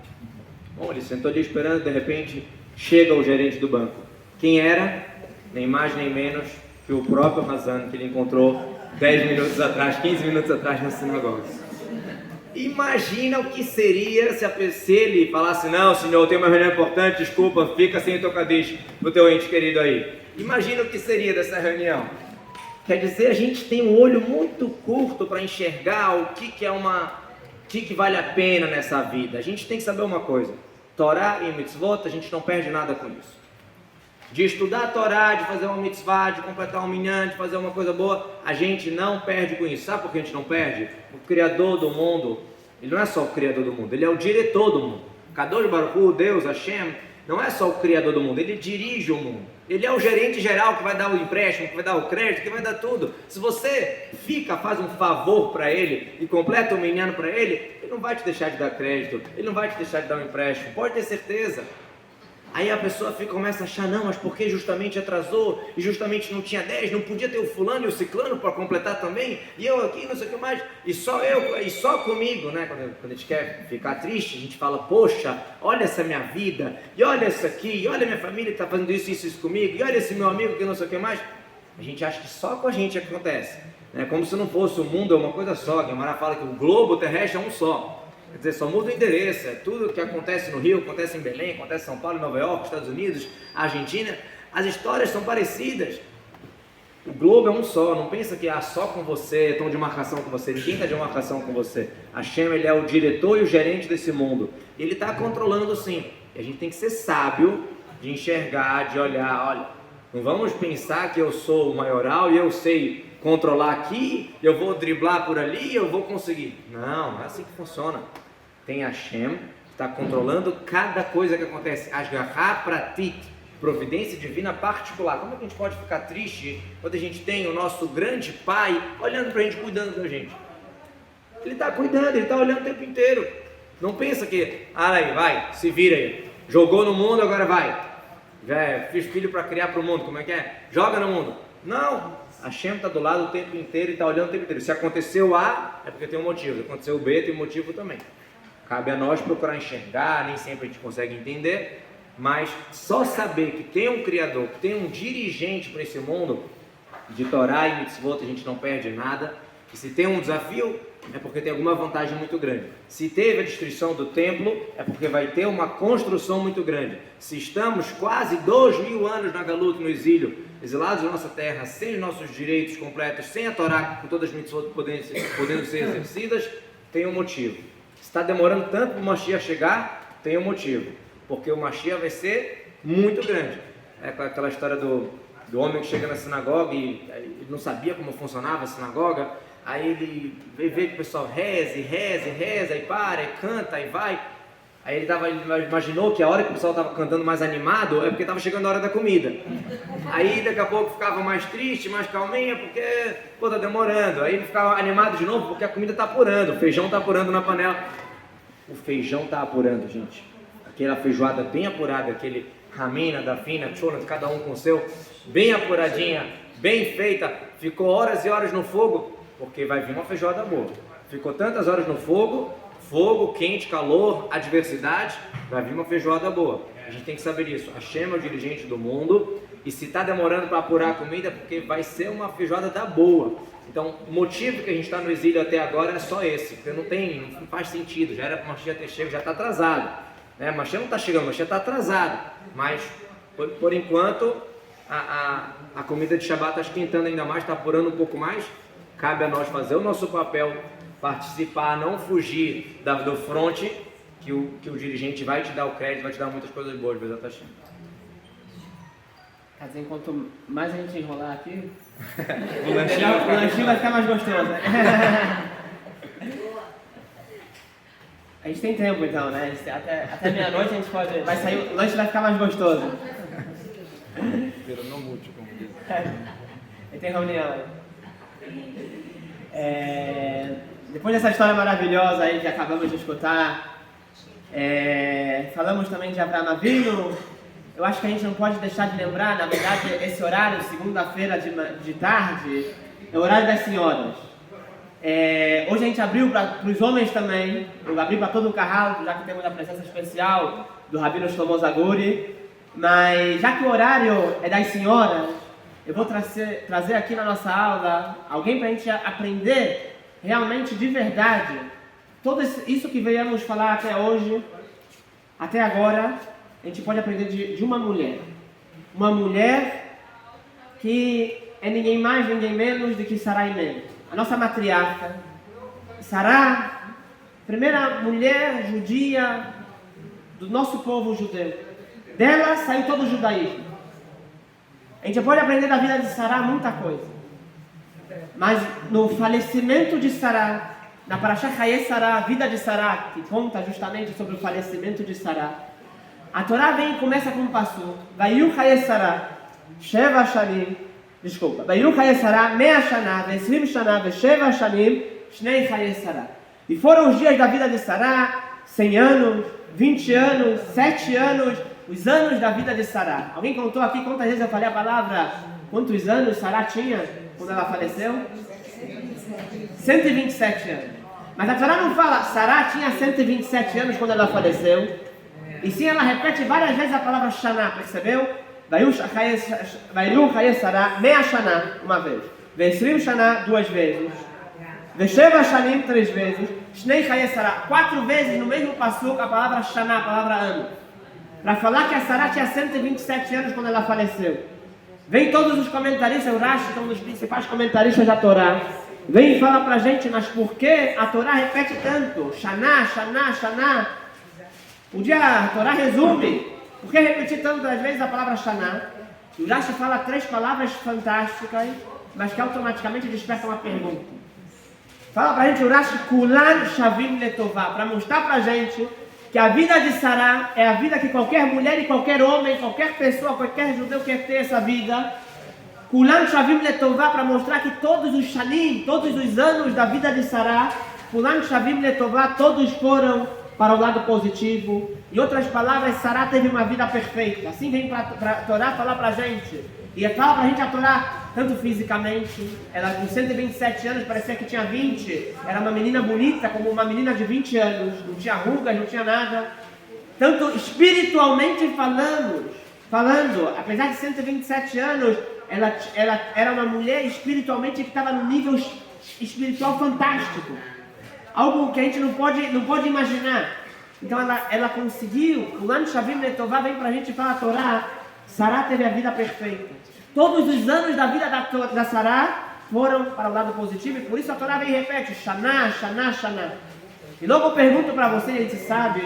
Bom, ele sentou ali esperando, de repente, chega o gerente do banco. Quem era? Nem mais nem menos que o próprio Hazan, que ele encontrou 10 minutos atrás, 15 minutos atrás na sinagoga. Imagina o que seria se ele falasse, não, senhor, eu tenho uma reunião importante, desculpa, fica sem o teu Kadish pro teu ente querido aí. Imagina o que seria dessa reunião. Quer dizer, a gente tem um olho muito curto para enxergar o que vale a pena nessa vida. A gente tem que saber uma coisa, Torá e mitzvot, a gente não perde nada com isso. De estudar a Torá, de fazer uma mitzvah, de completar um minyan, de fazer uma coisa boa, a gente não perde com isso. Sabe por que a gente não perde? O Criador do mundo, ele não é só o Criador do mundo, ele é o diretor do mundo. Kadosh Baruch Hu, Deus, Hashem, não é só o Criador do mundo, ele dirige o mundo. Ele é o gerente geral que vai dar o empréstimo, que vai dar o crédito, que vai dar tudo. Se você faz um favor para ele e completa o minyan para ele, ele não vai te deixar de dar crédito, ele não vai te deixar de dar um empréstimo, pode ter certeza. Aí a pessoa começa a achar, não, mas por que justamente atrasou, e justamente não tinha 10, não podia ter o fulano e o ciclano para completar também, e eu aqui, não sei o que mais, e só comigo, né? Quando a gente quer ficar triste, a gente fala, poxa, olha essa minha vida, e olha isso aqui, e olha minha família que está fazendo isso comigo, e olha esse meu amigo que não sei o que mais. A gente acha que só com a gente acontece, né? Como se não fosse o mundo é uma coisa só, que a Mara fala que o globo terrestre é um só. Quer dizer, só muda o endereço, é tudo que acontece no Rio, acontece em Belém, acontece em São Paulo, Nova York, Estados Unidos, Argentina, as histórias são parecidas. O globo é um só, não pensa que só com você, estão de marcação com você, ninguém está de marcação com você. Hashem, ele é o diretor e o gerente desse mundo, ele está controlando sim, e a gente tem que ser sábio de enxergar, de olhar, olha, não vamos pensar que eu sou o maioral e eu sei controlar aqui, eu vou driblar por ali, eu vou conseguir. Não é assim que funciona. Tem Hashem, que está controlando cada coisa que acontece. Ashgaha pratit, providência divina particular. Como é que a gente pode ficar triste quando a gente tem o nosso grande Pai olhando para a gente, cuidando da gente? Ele está cuidando, ele está olhando o tempo inteiro. Não pensa que, aí, vai, se vira aí. Jogou no mundo, agora vai. Fiz filho para criar para o mundo, como é que é? Joga no mundo. Não, Hashem está do lado o tempo inteiro e está olhando o tempo inteiro. Se aconteceu A, é porque tem um motivo. Se aconteceu B, tem um motivo também. Cabe a nós procurar enxergar, nem sempre a gente consegue entender, mas só saber que tem um Criador, que tem um dirigente para esse mundo, de Torá e Mitzvot, a gente não perde nada. E se tem um desafio, é porque tem alguma vantagem muito grande. Se teve a destruição do templo, é porque vai ter uma construção muito grande. Se estamos quase 2000 anos na Galut, no exílio, exilados da nossa terra, sem os nossos direitos completos, sem a Torá, com todas as mitzvot podendo ser exercidas, tem um motivo. Se está demorando tanto para o Mashiach chegar, tem um motivo. Porque o Mashiach vai ser muito grande. É aquela história do homem que chega na sinagoga e ele não sabia como funcionava a sinagoga. Aí ele vê que o pessoal reza, e para, e canta, e vai. Aí ele imaginou que a hora que o pessoal estava cantando mais animado é porque estava chegando a hora da comida. Aí daqui a pouco ficava mais triste, mais calminha, porque está demorando. Aí ele ficava animado de novo porque a comida está apurando, o feijão está apurando na panela. O feijão está apurando, gente. Aquela feijoada bem apurada, aquele ramina, da fina, tchona, cada um com o seu, bem apuradinha, bem feita, ficou horas e horas no fogo, porque vai vir uma feijoada boa. Ficou tantas horas no fogo, quente, calor, adversidade, vai vir uma feijoada boa. A gente tem que saber isso. Hashem é o dirigente do mundo, e se está demorando para apurar a comida, é porque vai ser uma feijoada da boa. Então, o motivo que a gente está no exílio até agora é só esse, porque não faz sentido, já era para o Mashiach ter chego, já está atrasado. Mashiach não está chegando, Mashiach está atrasado, mas por enquanto a comida de Shabbat está esquentando ainda mais, está apurando um pouco mais. Cabe a nós fazer o nosso papel, participar, não fugir do fronte, que o dirigente vai te dar o crédito, vai te dar muitas coisas boas, Bezat Hashem.
Quer dizer, quanto mais a gente enrolar aqui, o lanchinho vai ficar mais gostoso, né? A gente tem tempo então, né? Até meia-noite a gente vai sair, o lanche vai ficar mais gostoso.
Não mute, como diz.
E tem reunião. Depois dessa história maravilhosa aí que acabamos de escutar, falamos também de Avraham Avinu. Eu acho que a gente não pode deixar de lembrar, na verdade, esse horário, segunda-feira de tarde, é o horário das senhoras. Hoje a gente abriu para os homens também, eu abri para todo o carral, já que temos a presença especial do Rabino Shlomo Zaguri, mas já que o horário é das senhoras, eu vou trazer aqui na nossa aula alguém para a gente aprender realmente de verdade tudo isso que viemos falar até hoje, até agora. A gente pode aprender de uma mulher que é ninguém mais, ninguém menos do que Sarah Imen, a nossa matriarca. Sarah, primeira mulher judia do nosso povo judeu. Dela saiu todo o judaísmo. A gente pode aprender da vida de Sarah muita coisa. Mas no falecimento de Sarah, na Parashá Chaye Sarah, a vida de Sarah, que conta justamente sobre o falecimento de Sarah, a Torá vem e começa com um passo. Vayu Chaye Sarah, Sheva Shanim, Vayu Chaye Sarah, Mea Shana, Vesrim Shana, Vesheva Shanim, Shnei Chaye Sarah. E foram os dias da vida de Sarah, 100 anos, 20 anos, 7 anos, os anos da vida de Sarah. Alguém contou aqui quantas vezes eu falei a palavra, quantos anos Sarah tinha quando ela faleceu? 127 anos. Mas a Torá não fala, Sarah tinha 127 anos quando ela faleceu. E sim, ela repete várias vezes a palavra Shana, percebeu? Vayu Chaye Sarah, Mea Shana, uma vez. Vesrim Shana, 2 vezes. Vesheva Shanim, 3 vezes. Shnei Chaye Sarah, 4 vezes no mesmo passuco a palavra Shana, a palavra ano. Para falar que a Sarah tinha 127 anos quando ela faleceu. Vem todos os comentaristas, o Rashi, que é um dos principais comentaristas da Torá, vem e fala pra gente, mas por que a Torá repete tanto? Shana, Shana, Shana. A Torá resume. Por que repetir tantas vezes a palavra Shana? O Rashi fala 3 palavras fantásticas, mas que automaticamente despertam uma pergunta. Fala pra gente o Rashi Kulan Shavim Letová, para mostrar pra gente que a vida de Sarah é a vida que qualquer mulher e qualquer homem, qualquer pessoa, qualquer judeu quer ter essa vida. Kulan Shavim Letová, para mostrar que todos os shanim, todos os anos da vida de Sarah, Kulan Shavim Letová, todos foram para o lado positivo. Em outras palavras, Sará teve uma vida perfeita. Assim vem para a Torá falar para a gente. E fala para a gente a Torá, tanto fisicamente, ela com 127 anos, parecia que tinha 20, era uma menina bonita, como uma menina de 20 anos, não tinha rugas, não tinha nada. Tanto espiritualmente falando, apesar de 127 anos, ela era uma mulher espiritualmente que estava num nível espiritual fantástico. Algo que a gente não pode imaginar. Então ela conseguiu, o Lan Shavim Letová vem para a gente falar a Torá, Sará teve a vida perfeita. Todos os anos da vida da Sará foram para o lado positivo, e por isso a Torá vem e repete, Shaná, Shaná, Shaná. E logo eu pergunto para você, a gente sabe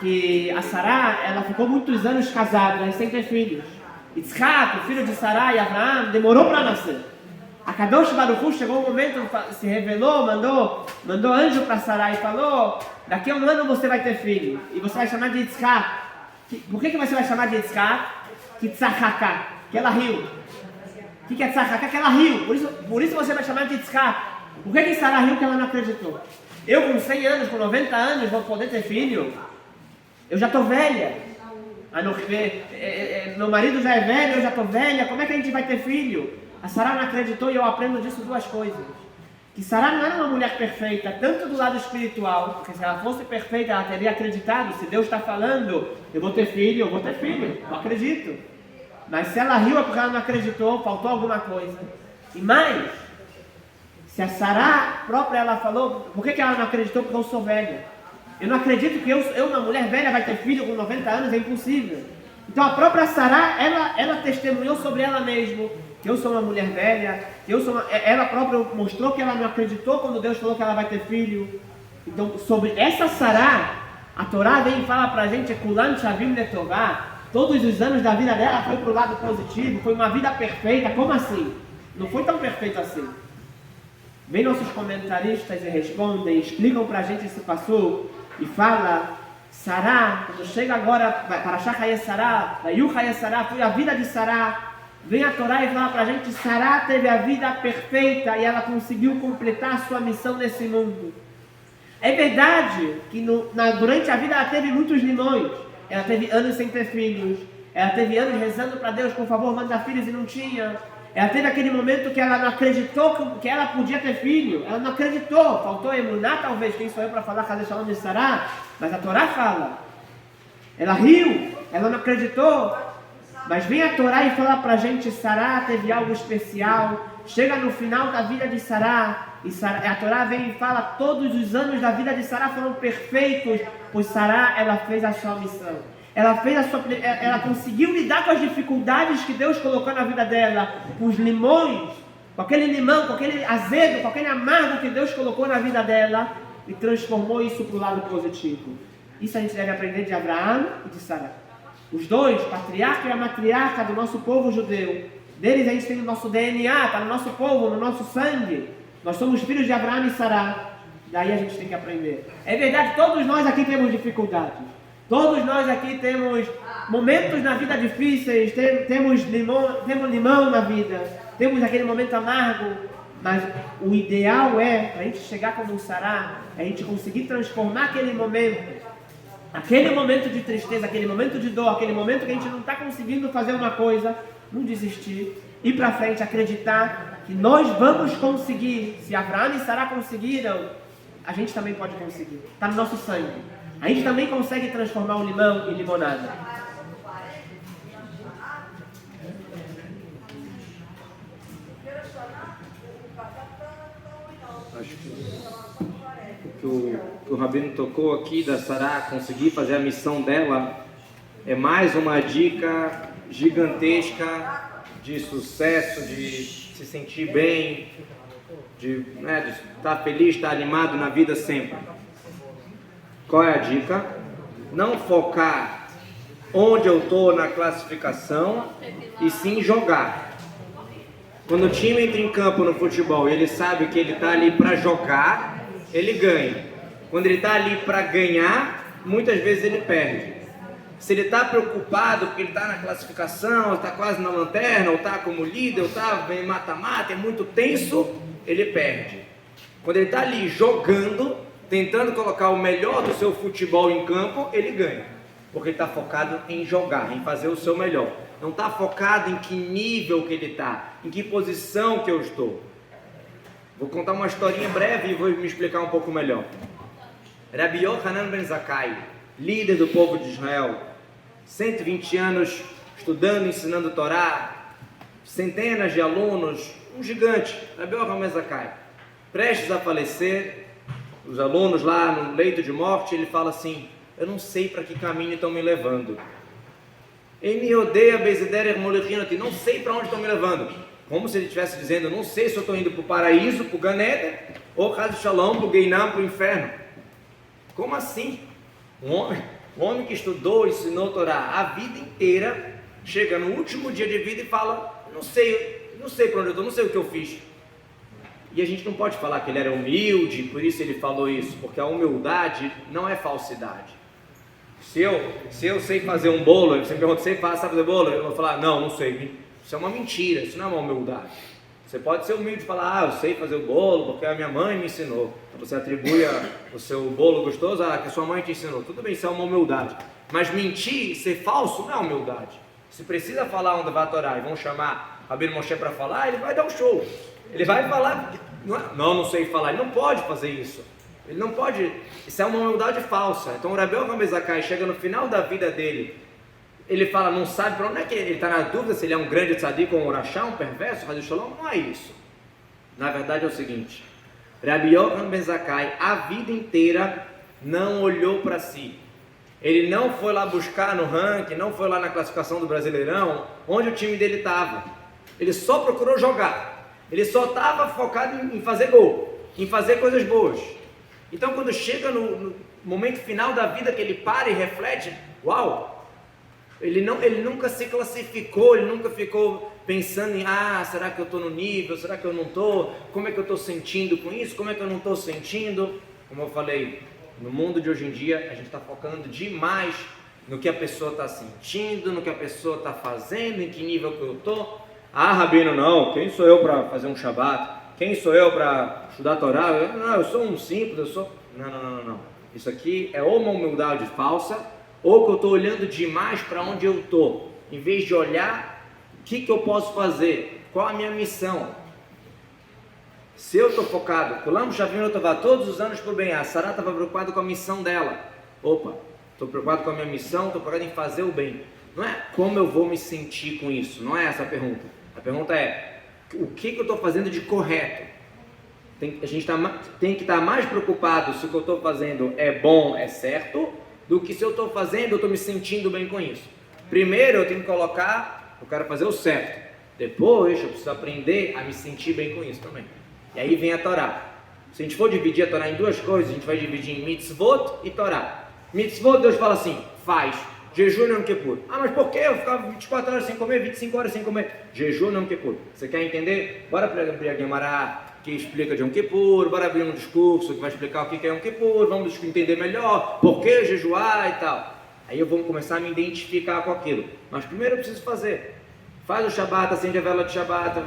que a Sará, ela ficou muitos anos casada, sem ter filhos. Yitzhak, o filho de Sará e Abraham, demorou para nascer. A Kadosh Baruch Hu chegou um momento, se revelou, mandou anjo para Sará e falou, daqui a um ano você vai ter filho, e você vai chamar de Yitzhak. Por que você vai chamar de Yitzhak? Que Tzachaka, que ela riu. O que é Tzachaka? Que ela riu. Por isso você vai chamar de Yitzhak. Por que Sará riu? Que ela não acreditou. Eu com 100 anos, com 90 anos, vou poder ter filho? Eu já estou velha. Meu marido já é velho, eu já estou velha. Como é que a gente vai ter filho? A Sará não acreditou, e eu aprendo disso duas coisas. Que Sará não era uma mulher perfeita, tanto do lado espiritual, porque se ela fosse perfeita, ela teria acreditado. Se Deus está falando, eu vou ter filho, eu acredito. Mas se ela riu é porque ela não acreditou, faltou alguma coisa. E mais, se a Sará própria, ela falou, por que ela não acreditou? Porque eu sou velha. Eu não acredito que eu, uma mulher velha, vai ter filho com 90 anos, é impossível. Então a própria Sará, ela testemunhou sobre ela mesma, que eu sou uma mulher velha, que ela própria mostrou que ela não acreditou quando Deus falou que ela vai ter filho. Então sobre essa Sará, a Torá vem e fala pra gente, Kulan Shavim Letová, todos os anos da vida dela foi pro lado positivo, foi uma vida perfeita. Como assim? Não foi tão perfeito assim. Vem nossos comentaristas e respondem, explicam pra gente esse passou e fala, Sará, quando chega agora, para Shachaye Sará, Yuchaye Sará, foi a vida de Sará. Vem a Torá e fala pra gente, Sará teve a vida perfeita e ela conseguiu completar a sua missão nesse mundo. É verdade que durante a vida ela teve muitos limões. Ela teve anos sem ter filhos. Ela teve anos rezando para Deus, por favor, manda filhos, e não tinha. Ela teve aquele momento que ela não acreditou que ela podia ter filho. Ela não acreditou. Faltou emuná, talvez. Quem sou eu para falar Hadei Shalom de Sará? Mas a Torá fala. Ela riu. Ela não acreditou. Mas vem a Torá e fala pra gente, Sará teve algo especial. Chega no final da vida de Sará, e a Torá vem e fala, todos os anos da vida de Sará foram perfeitos, pois Sará, ela fez a sua missão. Ela conseguiu lidar com as dificuldades que Deus colocou na vida dela, com os limões, com aquele limão, com aquele azedo, com aquele amargo que Deus colocou na vida dela, e transformou isso para o lado positivo. Isso a gente deve aprender de Abraão e de Sará. Os dois, patriarca e a matriarca do nosso povo judeu. Deles a gente tem o nosso DNA, está no nosso povo, no nosso sangue. Nós somos filhos de Abraão e Sará. Daí a gente tem que aprender. É verdade, todos nós aqui temos dificuldades. Todos nós aqui temos momentos na vida difíceis, temos limão na vida, temos aquele momento amargo. Mas o ideal é, para a gente chegar como Sará, a gente conseguir transformar aquele momento de tristeza, aquele momento de dor, aquele momento que a gente não está conseguindo fazer uma coisa, não desistir, ir para frente, acreditar que nós vamos conseguir. Se Abraão e Sará conseguiram, a gente também pode conseguir. Está no nosso sangue. A gente também consegue transformar o limão em limonada.
Acho que o Rabino tocou aqui da Sará conseguir fazer a missão dela é mais uma dica gigantesca de sucesso, de se sentir bem, de estar feliz, estar animado na vida sempre. Qual é a dica? Não focar onde eu estou na classificação, e sim jogar. Quando o time entra em campo no futebol e ele sabe que ele está ali para jogar, ele ganha. Quando ele está ali para ganhar, muitas vezes ele perde. Se ele está preocupado porque ele está na classificação, está quase na lanterna, ou está como líder, ou está em mata-mata, é muito tenso, ele perde. Quando ele está ali jogando, tentando colocar o melhor do seu futebol em campo, ele ganha. Porque ele está focado em jogar, em fazer o seu melhor. Não está focado em que nível que ele está, em que posição que eu estou. Vou contar uma historinha breve e vou me explicar um pouco melhor. Rabi Yochanan ben Zakkai, líder do povo de Israel, 120 anos estudando, ensinando Torá, centenas de alunos, um gigante, Rabi Yochanan ben Zakkai, prestes a falecer, os alunos lá no leito de morte, ele fala assim: eu não sei para que caminho estão me levando. Não sei para onde estão me levando. Como se ele estivesse dizendo: não sei se eu estou indo para o paraíso, para o Gan Eden, ou Chas Shalom, para o Geinam, para o inferno. Como assim? Um homem que estudou, ensinou Torá a vida inteira, chega no último dia de vida e fala: não sei para onde eu estou, não sei o que eu fiz. E a gente não pode falar que ele era humilde, por isso ele falou isso, porque a humildade não é falsidade. Se eu sei fazer um bolo, você me pergunta: você sabe fazer bolo? Eu vou falar: não sei. Isso é uma mentira, isso não é uma humildade. Você pode ser humilde e falar: eu sei fazer o bolo porque a minha mãe me ensinou. Você atribui o seu bolo gostoso que a sua mãe te ensinou. Tudo bem, isso é uma humildade. Mas mentir, ser falso, não é humildade. Se precisa falar onde vai a Torá e vão chamar Rabino Moshe para falar, ele vai dar um show. Ele vai falar: não sei falar. Ele não pode fazer isso. Ele não pode. Isso é uma humildade falsa. Então o Rabi Yochanan ben Zakkai chega no final da vida dele, ele fala: não sabe para onde é que ele está, na dúvida se ele é um grande tzadik ou um rachá, um perverso, Chas Shalom. Não é isso. Na verdade é o seguinte: Rabi Yochanan ben Zakkai a vida inteira não olhou para si. Ele não foi lá buscar no ranking, não foi lá na classificação do Brasileirão onde o time dele estava. Ele só procurou jogar. Ele só estava focado em fazer gol, em fazer coisas boas. Então quando chega no momento final da vida que ele para e reflete: uau! Ele nunca se classificou, ele nunca ficou pensando em: será que eu estou no nível, será que eu não estou, como é que eu estou sentindo com isso, como é que eu não estou sentindo. Como eu falei, no mundo de hoje em dia a gente está focando demais no que a pessoa está sentindo, no que a pessoa está fazendo, em que nível que eu estou. Rabino, não, quem sou eu para fazer um Shabat? Quem sou eu para estudar Torá? Eu sou um simples, Não. Isso aqui é ou uma humildade falsa, ou que eu estou olhando demais para onde eu estou, em vez de olhar o que eu posso fazer, qual a minha missão. Se eu estou focado, Kulam Shavim Tová, todos os anos por bem, a Sarah estava preocupada com a missão dela. Estou preocupado com a minha missão, estou preocupado em fazer o bem. Não é como eu vou me sentir com isso, não é essa a pergunta. A pergunta é: o que eu estou fazendo de correto? A gente tem que estar mais preocupado se o que eu estou fazendo é bom, é certo, do que se eu estou fazendo, eu estou me sentindo bem com isso. Primeiro eu tenho que colocar: eu quero fazer o certo. Depois eu preciso aprender a me sentir bem com isso também. E aí vem a Torá. Se a gente for dividir a Torá em duas coisas, a gente vai dividir em mitzvot e Torá. Mitzvot, Deus fala assim: faz. Jejum Yom Kippur. Mas por que eu ficava 24 horas sem comer, 25 horas sem comer? Jejum Yom Kippur. Você quer entender? Bora para a Gemara que explica de Yom Kippur, bora abrir um discurso que vai explicar o que é Yom Kippur, vamos entender melhor por que jejuar e tal. Aí eu vou começar a me identificar com aquilo. Mas primeiro eu preciso fazer. Faz o Shabbat, acende a vela de Shabbat,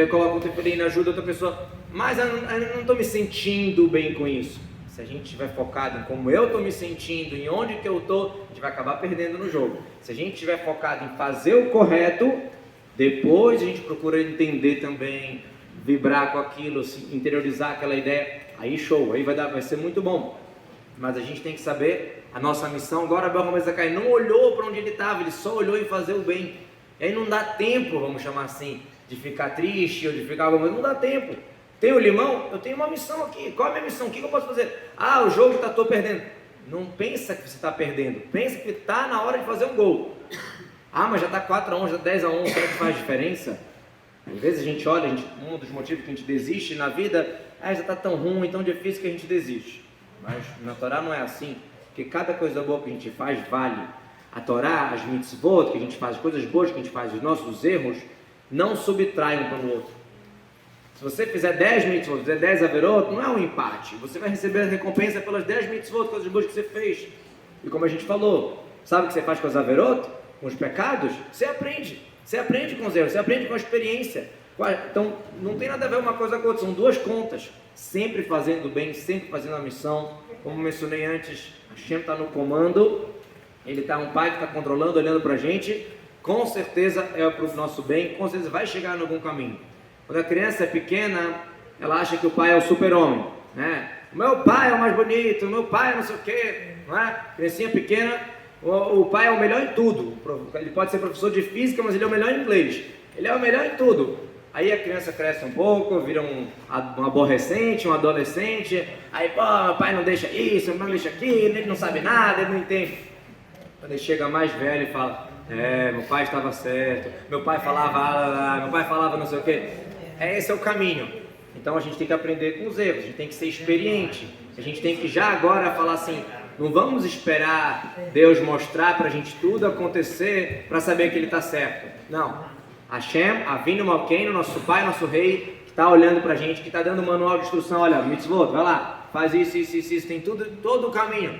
coloca o tefelina, ajuda outra pessoa. Mas eu não estou me sentindo bem com isso. Se a gente estiver focado em como eu estou me sentindo, em onde que eu estou, a gente vai acabar perdendo no jogo. Se a gente estiver focado em fazer o correto, depois a gente procura entender também, vibrar com aquilo, interiorizar aquela ideia, aí show, aí vai ser muito bom. Mas a gente tem que saber a nossa missão. Agora Rabi Yochanan ben Zakkai não olhou para onde ele estava, ele só olhou em fazer o bem. E aí não dá tempo, vamos chamar assim, de ficar triste ou de ficar alguma coisa, não dá tempo. Tem o limão? Eu tenho uma missão aqui. Qual é a minha missão? O que eu posso fazer? O jogo estou perdendo. Não pensa que você está perdendo. Pensa que está na hora de fazer um gol. Mas já está 4-1, já 10-1. Será que faz diferença? Às vezes a gente olha, um dos motivos que a gente desiste na vida, já está tão ruim, tão difícil que a gente desiste. Mas na Torá não é assim. Porque cada coisa boa que a gente faz vale. A Torá, as mitzvot que a gente faz, as coisas boas que a gente faz, os nossos erros, não subtraem um para o outro. Se você fizer 10 mitzvot, fizer 10 averot, não é um empate. Você vai receber a recompensa pelas 10 mitzvot, coisas boas que você fez. E como a gente falou, sabe o que você faz com as averot? Com os pecados? Você aprende com os erros, você aprende com a experiência. Então, não tem nada a ver uma coisa com a outra, são duas contas. Sempre fazendo bem, sempre fazendo a missão. Como mencionei antes, Hashem está no comando, Ele está um pai que está controlando, olhando para a gente. Com certeza é para o nosso bem, com certeza vai chegar em algum caminho. Quando a criança é pequena, ela acha que o pai é o super-homem, né? O meu pai é o mais bonito, o meu pai é não sei o quê, não é? Criancinha pequena, o pai é o melhor em tudo. Ele pode ser professor de física, mas ele é o melhor em inglês. Ele é o melhor em tudo. Aí a criança cresce um pouco, vira um aborrecente, um adolescente. Aí, pô, meu pai não deixa isso, meu pai não deixa aquilo, ele não sabe nada, ele não entende. Quando ele chega mais velho e fala, meu pai estava certo, meu pai falava não sei o quê. Esse é o caminho. Então a gente tem que aprender com os erros, a gente tem que ser experiente. A gente tem que já agora falar assim, não vamos esperar Deus mostrar pra gente tudo acontecer para saber que Ele está certo. Não. Hashem, Avinu Malkeinu, nosso pai, nosso rei, que está olhando pra gente, que está dando um manual de instrução. Olha, mitzvot, vai lá, faz isso, tem todo o caminho.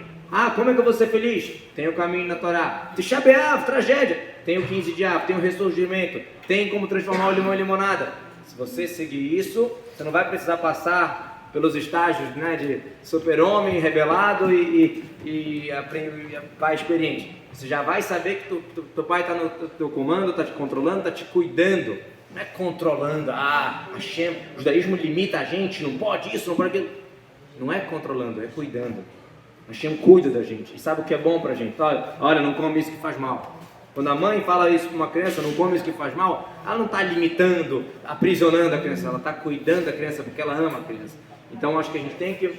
Como é que eu vou ser feliz? Tem o caminho na Torá. Tisha B'Av, tragédia. Tem o 15 de Av, tem o ressurgimento, tem como transformar o limão em limonada. Se você seguir isso, você não vai precisar passar pelos estágios, né, de super-homem, rebelado e pai experiente. Você já vai saber que teu pai está no teu comando, está te controlando, está te cuidando. Não é controlando, Hashem, o judaísmo limita a gente, não pode isso, não pode aquilo. Não é controlando, é cuidando. Hashem cuida da gente e sabe o que é bom pra gente. Olha, não come isso que faz mal. Quando a mãe fala isso para uma criança, não come isso que faz mal, ela não está limitando, aprisionando a criança, ela está cuidando da criança porque ela ama a criança. Então acho que a gente tem que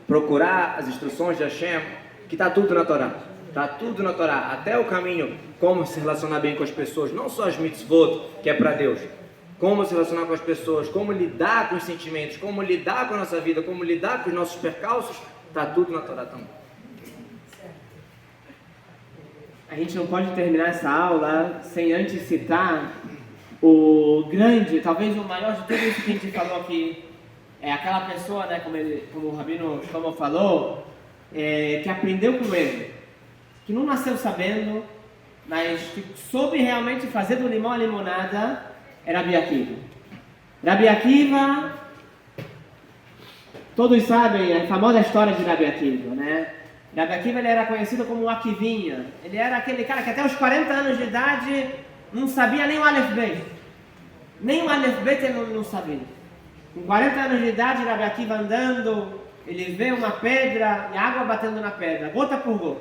procurar as instruções de Hashem, que está tudo na Torá. Está tudo na Torá, até o caminho, como se relacionar bem com as pessoas, não só as mitzvot, que é para Deus. Como se relacionar com as pessoas, como lidar com os sentimentos, como lidar com a nossa vida, como lidar com os nossos percalços, está tudo na Torá também.
A gente não pode terminar essa aula sem antes citar o grande, talvez o maior de tudo isso que a gente falou aqui. É aquela pessoa, né, como o Rabino Shlomo falou, que aprendeu com ele, que não nasceu sabendo, mas que soube realmente fazer do limão a limonada, é Rabi Akiva. Rabi Akiva, todos sabem a famosa história de Rabi Akiva, né? Rabi Akiva, ele era conhecido como o Akivinha. Ele era aquele cara que até os 40 anos de idade não sabia nem o Aleph Bet. Nem o Aleph Bet ele não sabia. Com 40 anos de idade, Rabi Akiva andando, ele vê uma pedra e água batendo na pedra, gota por gota.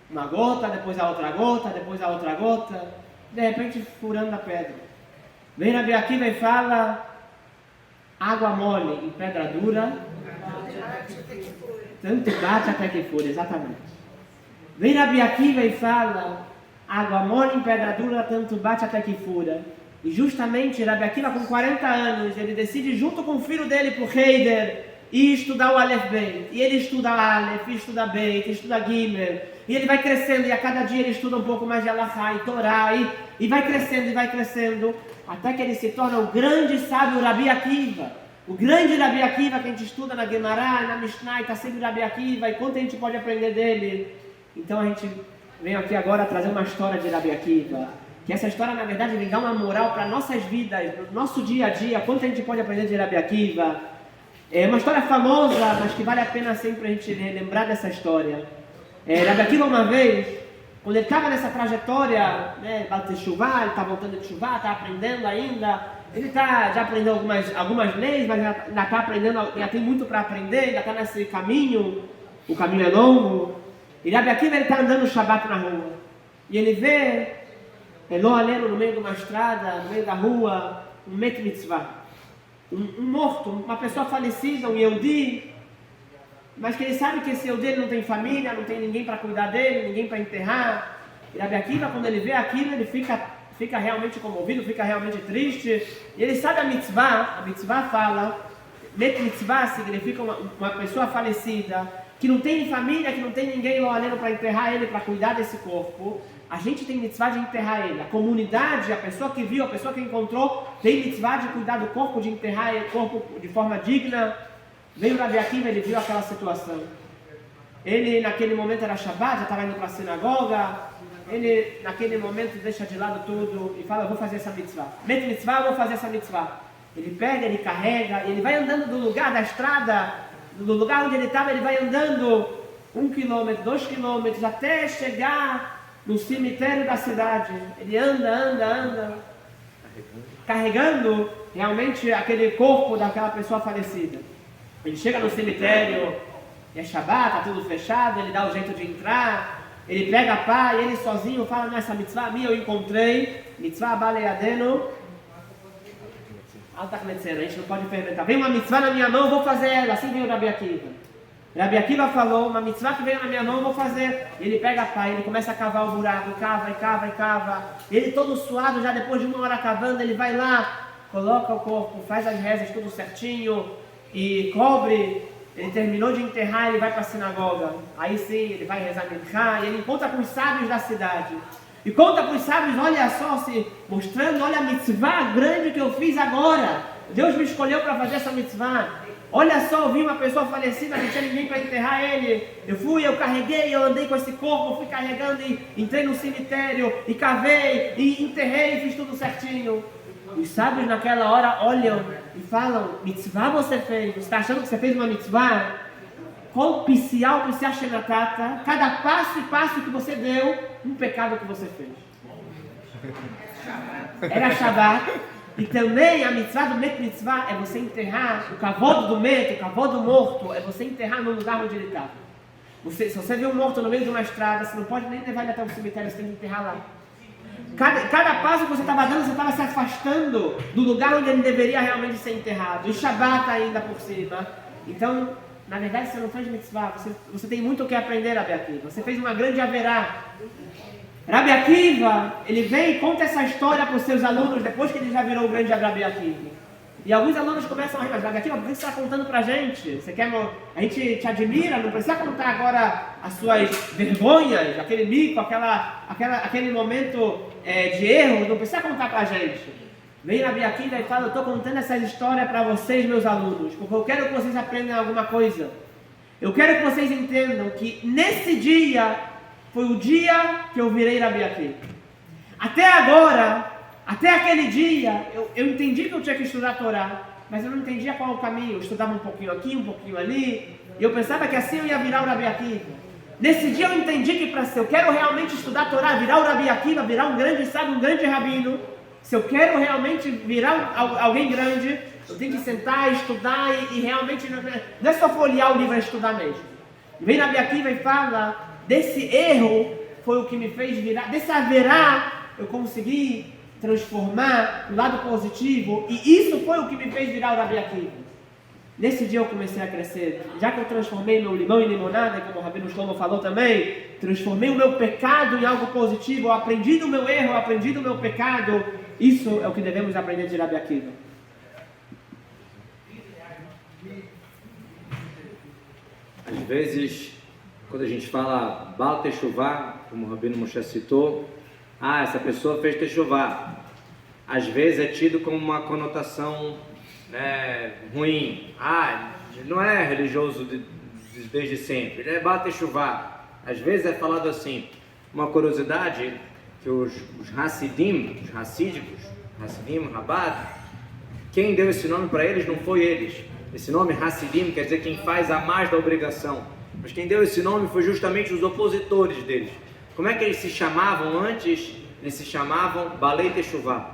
Uma gota, depois a outra gota, depois a outra gota, de repente furando a pedra. Vem Rabi Akiva e fala, água mole em pedra dura, tanto bate até que fura, exatamente. Vem Rabi Akiva e fala, água mole em pedra dura, tanto bate até que fura. E justamente Rabi Akiva, com 40 anos, ele decide junto com o filho dele pro Heider e estudar o Aleph Bet. E ele estuda Aleph, estuda Bet, estuda Gimel. E ele vai crescendo, e a cada dia ele estuda um pouco mais de Alahá e Torá, e vai crescendo, até que ele se torna o grande sábio Rabi Akiva. O grande Rabi Akiva que a gente estuda na Gemara, na Mishnah, está sempre Rabi Akiva, e quanto a gente pode aprender dele. Então a gente vem aqui agora trazer uma história de Rabi Akiva, que essa história na verdade vem dar uma moral para nossas vidas, para o nosso dia a dia, quanto a gente pode aprender de Rabi Akiva. É uma história famosa, mas que vale a pena sempre a gente lembrar dessa história. Rabi Akiva uma vez, quando ele estava nessa trajetória, né, de chuva, ele está voltando de chuva, está aprendendo ainda. Ele já aprendeu algumas leis, mas ainda está aprendendo, ainda tem muito para aprender, ainda está nesse caminho, o caminho é longo. E Rabi Akiva ele está andando no Shabbat na rua, e ele vê Elo Aleno no meio de uma estrada, no meio da rua, um met mitzvah, um morto, uma pessoa falecida, um Yehudi, mas que ele sabe que esse Yehudi não tem família, não tem ninguém para cuidar dele, ninguém para enterrar. E Rabi Akiva, quando ele vê aquilo, ele fica realmente comovido, fica realmente triste, e ele sabe a mitzvah fala, met mitzvah significa uma pessoa falecida, que não tem família, que não tem ninguém lá além para enterrar ele, para cuidar desse corpo. A gente tem mitzvah de enterrar ele, a comunidade, a pessoa que viu, a pessoa que encontrou, tem mitzvah de cuidar do corpo, de enterrar o corpo de forma digna. Veio o Rabi Akiva, ele viu aquela situação. Ele naquele momento era Shabbat, já estava indo para a sinagoga, ele naquele momento deixa de lado tudo e fala, eu vou fazer essa mitzvah. Eu vou fazer essa mitzvah. Ele pega, ele carrega, ele vai andando do lugar da estrada, do lugar onde ele estava, ele vai andando 1 quilômetro, 2 quilômetros, até chegar no cemitério da cidade. Ele anda, carregando realmente aquele corpo daquela pessoa falecida. Ele chega no cemitério, é Shabbat, está tudo fechado, ele dá o jeito de entrar, ele pega a pá e ele sozinho fala, nessa mitzvah minha eu encontrei, mitzvah baleadeno, alta crescendo, a gente não pode fermentar. Vem uma mitzvah na minha mão, eu vou fazer ela. Assim veio o Rabi Akiva. Rabi Akiva falou, uma mitzvah que veio na minha mão, eu vou fazer. Ele pega a pá, ele começa a cavar o buraco, cava. Ele todo suado, já depois de 1 hora cavando, ele vai lá, coloca o corpo, faz as rezas tudo certinho e cobre. Ele terminou de enterrar, ele vai para a sinagoga. Aí sim, ele vai rezar Minchá e ele encontra com os sábios da cidade. E conta para os sábios, olha só, se mostrando, olha a mitzvah grande que eu fiz agora. Deus me escolheu para fazer essa mitzvah. Olha só, eu vi uma pessoa falecida, não tinha ninguém para enterrar ele. Eu carreguei, eu andei com esse corpo, fui carregando e entrei no cemitério, e cavei, e enterrei, fiz tudo certinho. Os sábios naquela hora olham e falam, mitzvah você fez? Você está achando que você fez uma mitzvah? Qual picial que você acha natata? Cada passo e passo que você deu, um pecado que você fez. Era Shabbat. E também a mitzvah do Met Mitzvah é você enterrar o kavod do Met, o kavod do morto, é você enterrar no lugar onde ele estava. Se você vê um morto no meio de uma estrada, você não pode nem levar ele até o cemitério, você tem que enterrar lá. Cada passo que você estava dando, você estava se afastando do lugar onde ele deveria realmente ser enterrado. E Shabbat ainda por cima. Então, na verdade, você não fez mitzvah, você tem muito o que aprender, Rabi Akiva. Você fez uma grande haverá. Rabi Akiva, ele vem e conta essa história para os seus alunos, depois que ele já virou o grande Rabi Akiva. E alguns alunos começam a rir, mas Rabi Akiva, por que você está contando para a gente? A gente te admira, não precisa contar agora as suas vergonhas, aquele mico, aquele momento de erro, não precisa contar para a gente. Vem Rabi Akiva e fala, eu estou contando essa história para vocês, meus alunos, porque eu quero que vocês aprendam alguma coisa. Eu quero que vocês entendam que nesse dia foi o dia que eu virei Rabi Akiva. Até agora, até aquele dia, eu entendi que eu tinha que estudar a Torá, mas eu não entendia qual o caminho. Eu estudava um pouquinho aqui, um pouquinho ali, e eu pensava que assim eu ia virar o Rabi Akiva. Nesse dia eu entendi que se eu quero realmente estudar a Torá, virar o Rabi Akiva, virar um grande sábio, um grande rabino, se eu quero realmente virar alguém grande, eu tenho que sentar, estudar e realmente não é só folhear o livro e estudar mesmo. Vem Rabi Akiva e fala, desse erro foi o que me fez virar, desse haverá eu consegui transformar o lado positivo e isso foi o que me fez virar o Rabi Akiva. Nesse dia eu comecei a crescer, já que eu transformei meu limão em limonada, como o Rabino Shlomo falou também, transformei o meu pecado em algo positivo, eu aprendi do meu erro, eu aprendi do meu pecado, isso é o que devemos aprender de Rabi Akiva.
Às vezes, quando a gente fala Baal Teshuvah, como o Rabino Moshe citou, essa pessoa fez Teshuvah. Às vezes é tido como uma conotação ruim. Não é religioso desde sempre, ele é Baal Teshuvah. Às vezes é falado assim. Uma curiosidade, que os Hassidim, os Hassídicos, Hassidim, Rabad, quem deu esse nome para eles não foi eles. Esse nome Hassidim quer dizer quem faz a mais da obrigação. Mas quem deu esse nome foi justamente os opositores deles. Como é que eles se chamavam antes? Eles se chamavam Balei Teshuvah.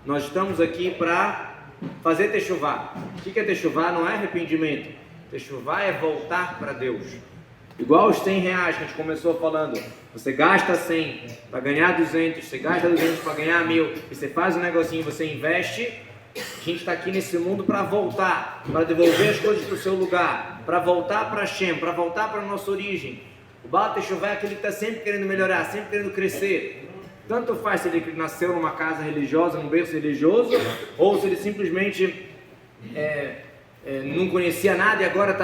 Nós estamos aqui para fazer Teshuvah. O que é Teshuvah? Não é arrependimento. Teshuvah é voltar para Deus. Igual os 100 reais que a gente começou falando. Você gasta 100 para ganhar 200, você gasta 200 para ganhar 1000, e você faz um negocinho, você investe. A gente está aqui nesse mundo para voltar, para devolver as coisas para o seu lugar, para voltar para Hashem, para voltar para a nossa origem. O Baal Teshuvah é aquele que está sempre querendo melhorar, sempre querendo crescer. Tanto faz se ele nasceu numa casa religiosa, num berço religioso, ou se ele simplesmente não conhecia nada e agora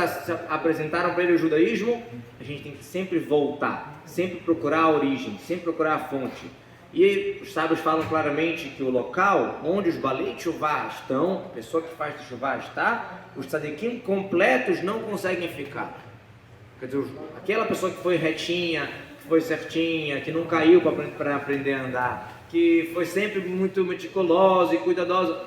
apresentaram para ele o judaísmo. A gente tem que sempre voltar, sempre procurar a origem, sempre procurar a fonte. E os sábios falam claramente que o local onde os Balei Teshuvah estão, a pessoa que faz Teshuvah está, os tzadikim completos não conseguem ficar. Quer dizer, aquela pessoa que foi retinha, que foi certinha, que não caiu para aprender a andar, que foi sempre muito meticulosa e cuidadosa.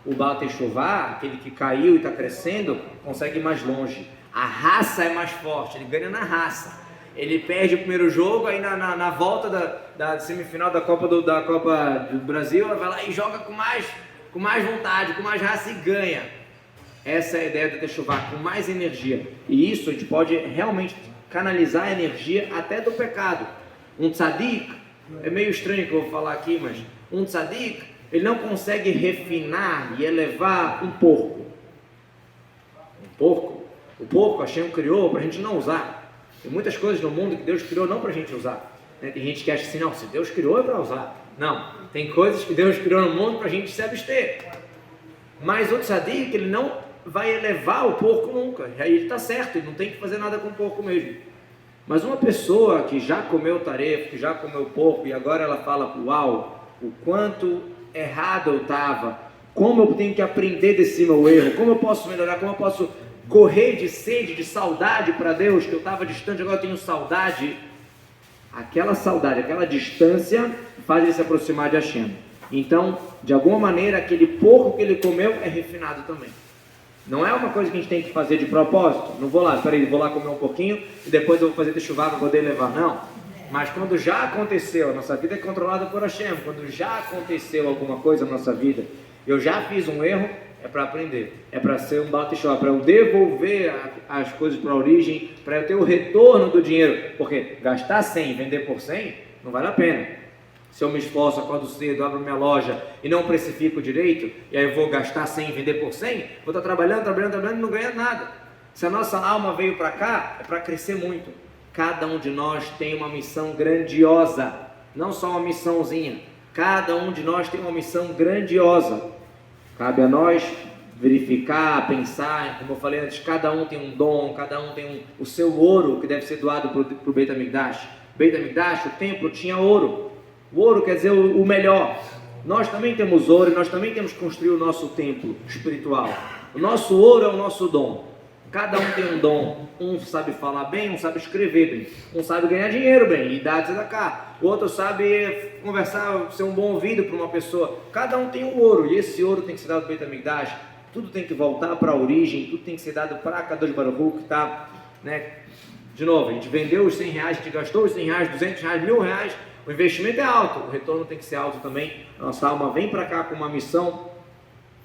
O Baal Teshuvá, aquele que caiu e está crescendo, consegue ir mais longe. A raça é mais forte, ele ganha na raça. Ele perde o primeiro jogo, aí na volta da semifinal da Copa do Brasil, ela vai lá e joga com mais vontade, com mais raça e ganha. Essa é a ideia do Teshuvá, com mais energia. E isso a gente pode realmente canalizar a energia até do pecado. Um tzadik, é meio estranho que eu vou falar aqui, mas um tzadik, ele não consegue refinar e elevar um porco. O porco Hashem criou para a gente não usar. Tem muitas coisas no mundo que Deus criou não para a gente usar. Tem gente que acha assim, não, se Deus criou é para usar. Não, tem coisas que Deus criou no mundo para a gente se abster. Mas o tzadik, ele não vai elevar o porco nunca. Aí ele está certo, ele não tem que fazer nada com o porco mesmo. Mas uma pessoa que já comeu tarefa, que já comeu porco e agora ela fala, uau, o quanto errado eu estava, como eu tenho que aprender desse meu erro, como eu posso melhorar, como eu posso correr de sede, de saudade para Deus, que eu estava distante, agora eu tenho saudade. Aquela saudade, aquela distância faz ele se aproximar de Hashem. Então, de alguma maneira, aquele porco que ele comeu é refinado também. Não é uma coisa que a gente tem que fazer de propósito. Não vou lá, peraí, vou lá comer um pouquinho e depois eu vou fazer teshuvá para poder levar. Não. Mas quando já aconteceu, a nossa vida é controlada por Hashem. Quando já aconteceu alguma coisa na nossa vida, eu já fiz um erro, é para aprender. É para ser um Baal Teshuvá, para eu devolver as coisas para a origem, para eu ter o retorno do dinheiro. Porque gastar 100 e vender por 100 não vale a pena. Se eu me esforço, acordo cedo, abro minha loja e não precifico direito, e aí eu vou gastar 100 e vender por 100, vou estar trabalhando e não ganhar nada. Se a nossa alma veio para cá, é para crescer muito. Cada um de nós tem uma missão grandiosa, não só uma missãozinha. Cada um de nós tem uma missão grandiosa. Cabe a nós verificar, pensar, como eu falei antes, cada um tem um dom, cada um tem o seu ouro que deve ser doado para o Beit HaMikdash. Beit HaMikdash, o templo, tinha ouro. O ouro quer dizer o melhor. Nós também temos ouro e nós também temos que construir o nosso templo espiritual. O nosso ouro é o nosso dom. Cada um tem um dom. Um sabe falar bem, um sabe escrever bem. Um sabe ganhar dinheiro bem e dar tzedakah. O outro sabe conversar, ser um bom ouvido para uma pessoa. Cada um tem um ouro e esse ouro tem que ser dado para o Beit HaMikdash. Tudo tem que voltar para a origem, tudo tem que ser dado para Kadosh Baruch Hu, que está, né? De novo, a gente vendeu os 100 reais, a gente gastou os 100 reais, 200 reais, 1000 reais. O investimento é alto, o retorno tem que ser alto também. Nossa alma vem para cá com uma missão.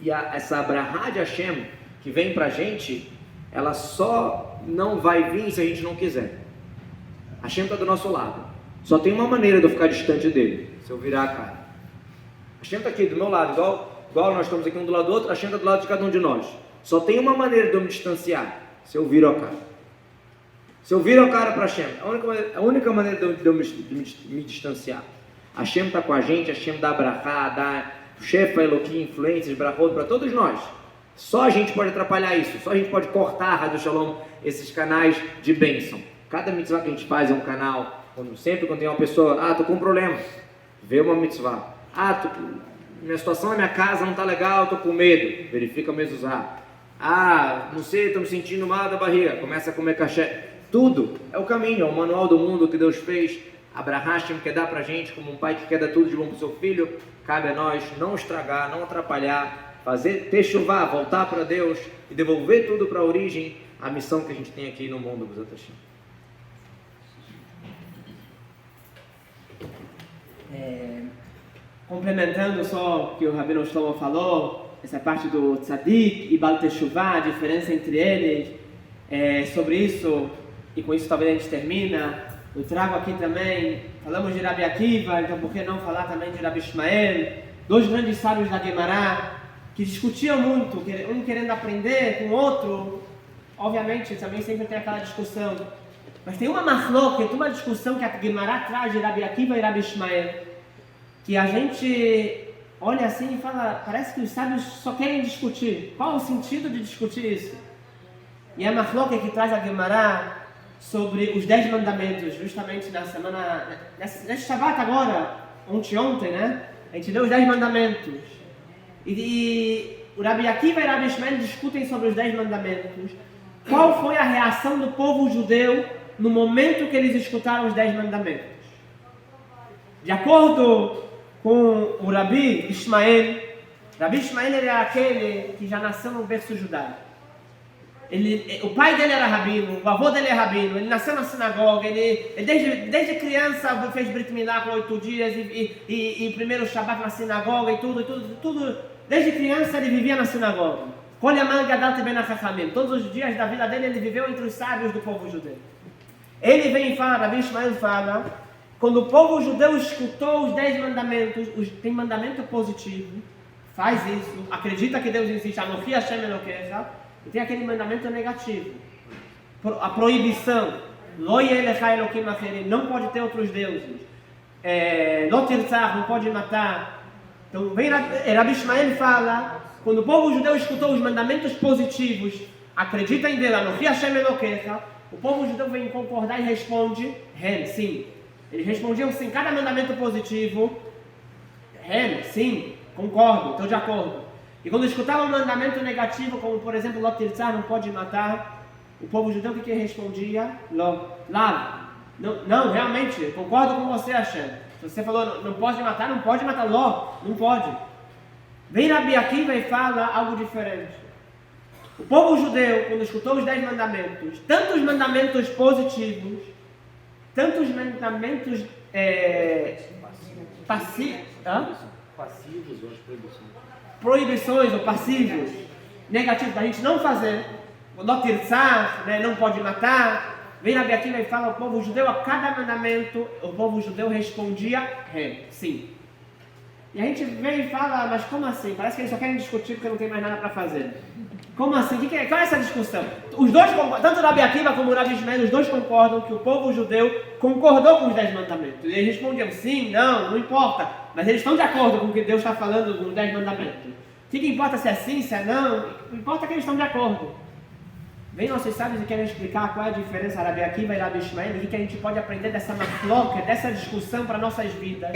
E essa Abrahá de Hashem que vem para a gente, ela só não vai vir se a gente não quiser. Hashem está do nosso lado. Só tem uma maneira de eu ficar distante dele, se eu virar a cara. Hashem está aqui do meu lado, igual nós estamos aqui um do lado do outro, Hashem está do lado de cada um de nós. Só tem uma maneira de eu me distanciar, se eu viro a cara. Se eu viro a cara para Hashem, a única maneira de eu me distanciar. Hashem está com a gente, Hashem dá brachá, dá shefa, eloquim, influências, brachot para todos nós. Só a gente pode atrapalhar isso, só a gente pode cortar, Rádio Shalom, esses canais de bênção. Cada mitzvah que a gente faz é um canal. Sempre quando tem uma pessoa, estou com um problema, vê uma mitzvah. Minha situação na minha casa não está legal, estou com medo, verifica o mezuzá. Não sei, estou me sentindo mal da barriga, começa a comer caché. Tudo é o caminho, é o manual do mundo que Deus fez. Abraham Hashem quer dar para a gente, como um pai que quer dar tudo de bom para o seu filho. Cabe a nós não estragar, não atrapalhar, fazer teshuvá, voltar para Deus e devolver tudo para a origem, a missão que a gente tem aqui no mundo. Bezat Hashem.
Complementando só o que o Rabino Shlomo falou, essa parte do tzadik e Baal Teshuvá, a diferença entre eles, sobre isso, e com isso talvez a gente termina, eu trago aqui também, falamos de Rabi Akiva, então por que não falar também de Rabi Ishmael, dois grandes sábios da Guemará, que discutiam muito, um querendo aprender com o outro, obviamente também sempre tem aquela discussão, mas tem uma mahloket, uma discussão que a Guemará traz de Rabi Akiva e Rabi Ishmael, que a gente olha assim e fala, parece que os sábios só querem discutir. Qual o sentido de discutir isso? E a mahloket que traz a Guemará sobre os 10 mandamentos, justamente na semana, nesse Shabbat agora, ontem, né? A gente leu os 10 mandamentos. E o Rabi Akiva e Rabi Ishmael discutem sobre os 10 mandamentos. Qual foi a reação do povo judeu no momento que eles escutaram os 10 mandamentos. De acordo com o Rabi Ishmael ele era aquele que já nasceu no berço judaico. O pai dele era rabino, o avô dele é rabino, ele nasceu na sinagoga, ele desde criança fez Brit Milá com 8 dias e primeiro Shabbat na sinagoga e tudo. Desde criança ele vivia na sinagoga. Todos os dias da vida dele ele viveu entre os sábios do povo judeu. Ele vem e fala, Rabi Ishmael fala, quando o povo judeu escutou os 10 mandamentos, tem mandamento positivo, faz isso, acredita que Deus existe, Anochi Hashem Elokecha, e tem aquele mandamento negativo, a proibição, Lo yeh lecha Elokim acherim, não pode ter outros deuses, Lo tirtzach, não pode matar. Então vem Rabi Ishmael fala, quando o povo judeu escutou os mandamentos positivos, acredita em Deus, Anochi Hashem Elokecha, o povo judeu vem concordar e responde, sim. Eles respondiam sim, cada mandamento positivo, sim, concordo, estou de acordo. E quando escutavam um mandamento negativo, como por exemplo, Lo tirtzah, não pode matar, o povo judeu o que respondia? Não, realmente, concordo com você, Hashem. Se você falou, não pode matar, não pode. Vem Rabi Akiva e fala algo diferente. O povo judeu, quando escutou os 10 mandamentos, tantos mandamentos positivos, tantos mandamentos
Passivos ou as
proibições ou passivos, negativos, para a gente não fazer, Lo tirtzah, não pode matar. Vem Rabi Akiva e fala, o povo judeu, a cada mandamento, o povo judeu respondia, sim. E a gente vem e fala, mas como assim? Parece que eles só querem discutir porque não tem mais nada para fazer. Como assim? Qual é essa discussão? Os dois, tanto o Rabi Akiva como o Rabi Ishmael, os dois concordam que o povo judeu concordou com os 10 mandamentos. E eles respondiam sim, não importa. Mas eles estão de acordo com o que Deus está falando nos 10 mandamentos. O que importa se é sim, se é não? Importa que eles estão de acordo. Vem nossos sábios e querem explicar qual é a diferença Rabi Akiva e Rabi Ishmael e o que a gente pode aprender dessa mafloca, dessa discussão para nossas vidas.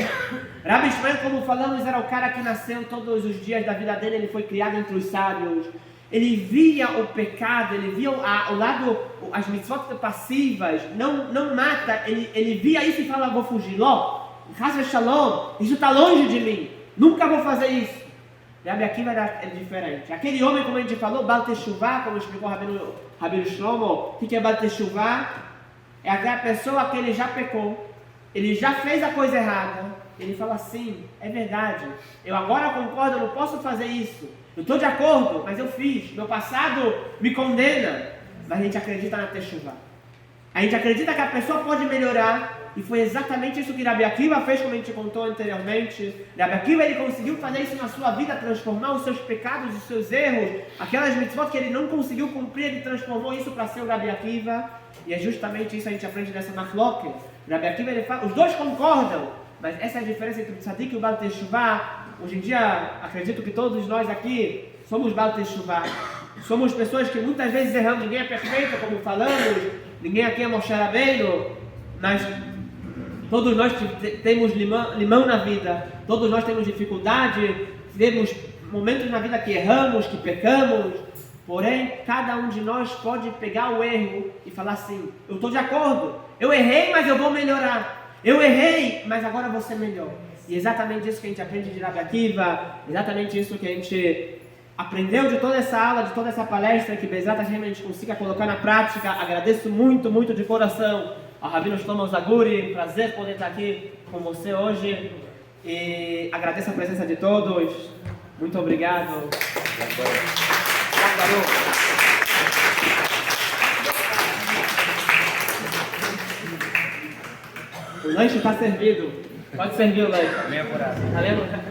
Rabi Ishmael, como falamos, era o cara que nasceu todos os dias da vida dele, ele foi criado entre os sábios. Ele via o pecado, ele via o lado, as mitzvot passivas, não mata, ele via isso e falava, vou fugir, Chas Shalom, isso está longe de mim, nunca vou fazer isso. Rabi Akiva era diferente. Aquele homem, como a gente falou, Baal Teshuvah, como explicou o Rabino Shlomo, o que é Baal Teshuvah? É aquela pessoa que ele já pecou, ele já fez a coisa errada, ele fala assim, é verdade, eu agora concordo, eu não posso fazer isso. Eu estou de acordo, mas eu fiz. Meu passado me condena. Mas a gente acredita na Teshuvah. A gente acredita que a pessoa pode melhorar. E foi exatamente isso que Rabi Akiva fez, como a gente contou anteriormente. Rabi Akiva, ele conseguiu fazer isso na sua vida, transformar os seus pecados e os seus erros. Aquelas mitzvot que ele não conseguiu cumprir, ele transformou isso para ser o Rabi Akiva. E é justamente isso que a gente aprende nessa machloket. Rabi Akiva, ele fala, os dois concordam. Mas essa é a diferença entre o Tzadik e o Baal Teshuvah. Hoje em dia, acredito que todos nós aqui somos Baal Teshuvah. Somos pessoas que muitas vezes erramos. Ninguém é perfeito, como falamos. Ninguém aqui é Moshe Rabbeinu. Mas todos nós temos limão na vida. Todos nós temos dificuldade. Temos momentos na vida que erramos, que pecamos. Porém, cada um de nós pode pegar o erro e falar assim, eu estou de acordo. Eu errei, mas eu vou melhorar. Eu errei, mas agora vou ser melhor. E exatamente isso que a gente aprende de Rabi Akiva, exatamente isso que a gente aprendeu de toda essa aula, de toda essa palestra, que Bezat Hashem a gente consiga colocar na prática. Agradeço muito, muito de coração ao Rabino Shlomo Zaguri, prazer poder estar aqui com você hoje. E agradeço a presença de todos. Muito obrigado. O lanche está servido. Pode servir o lanche.
Amém, por
Valeu.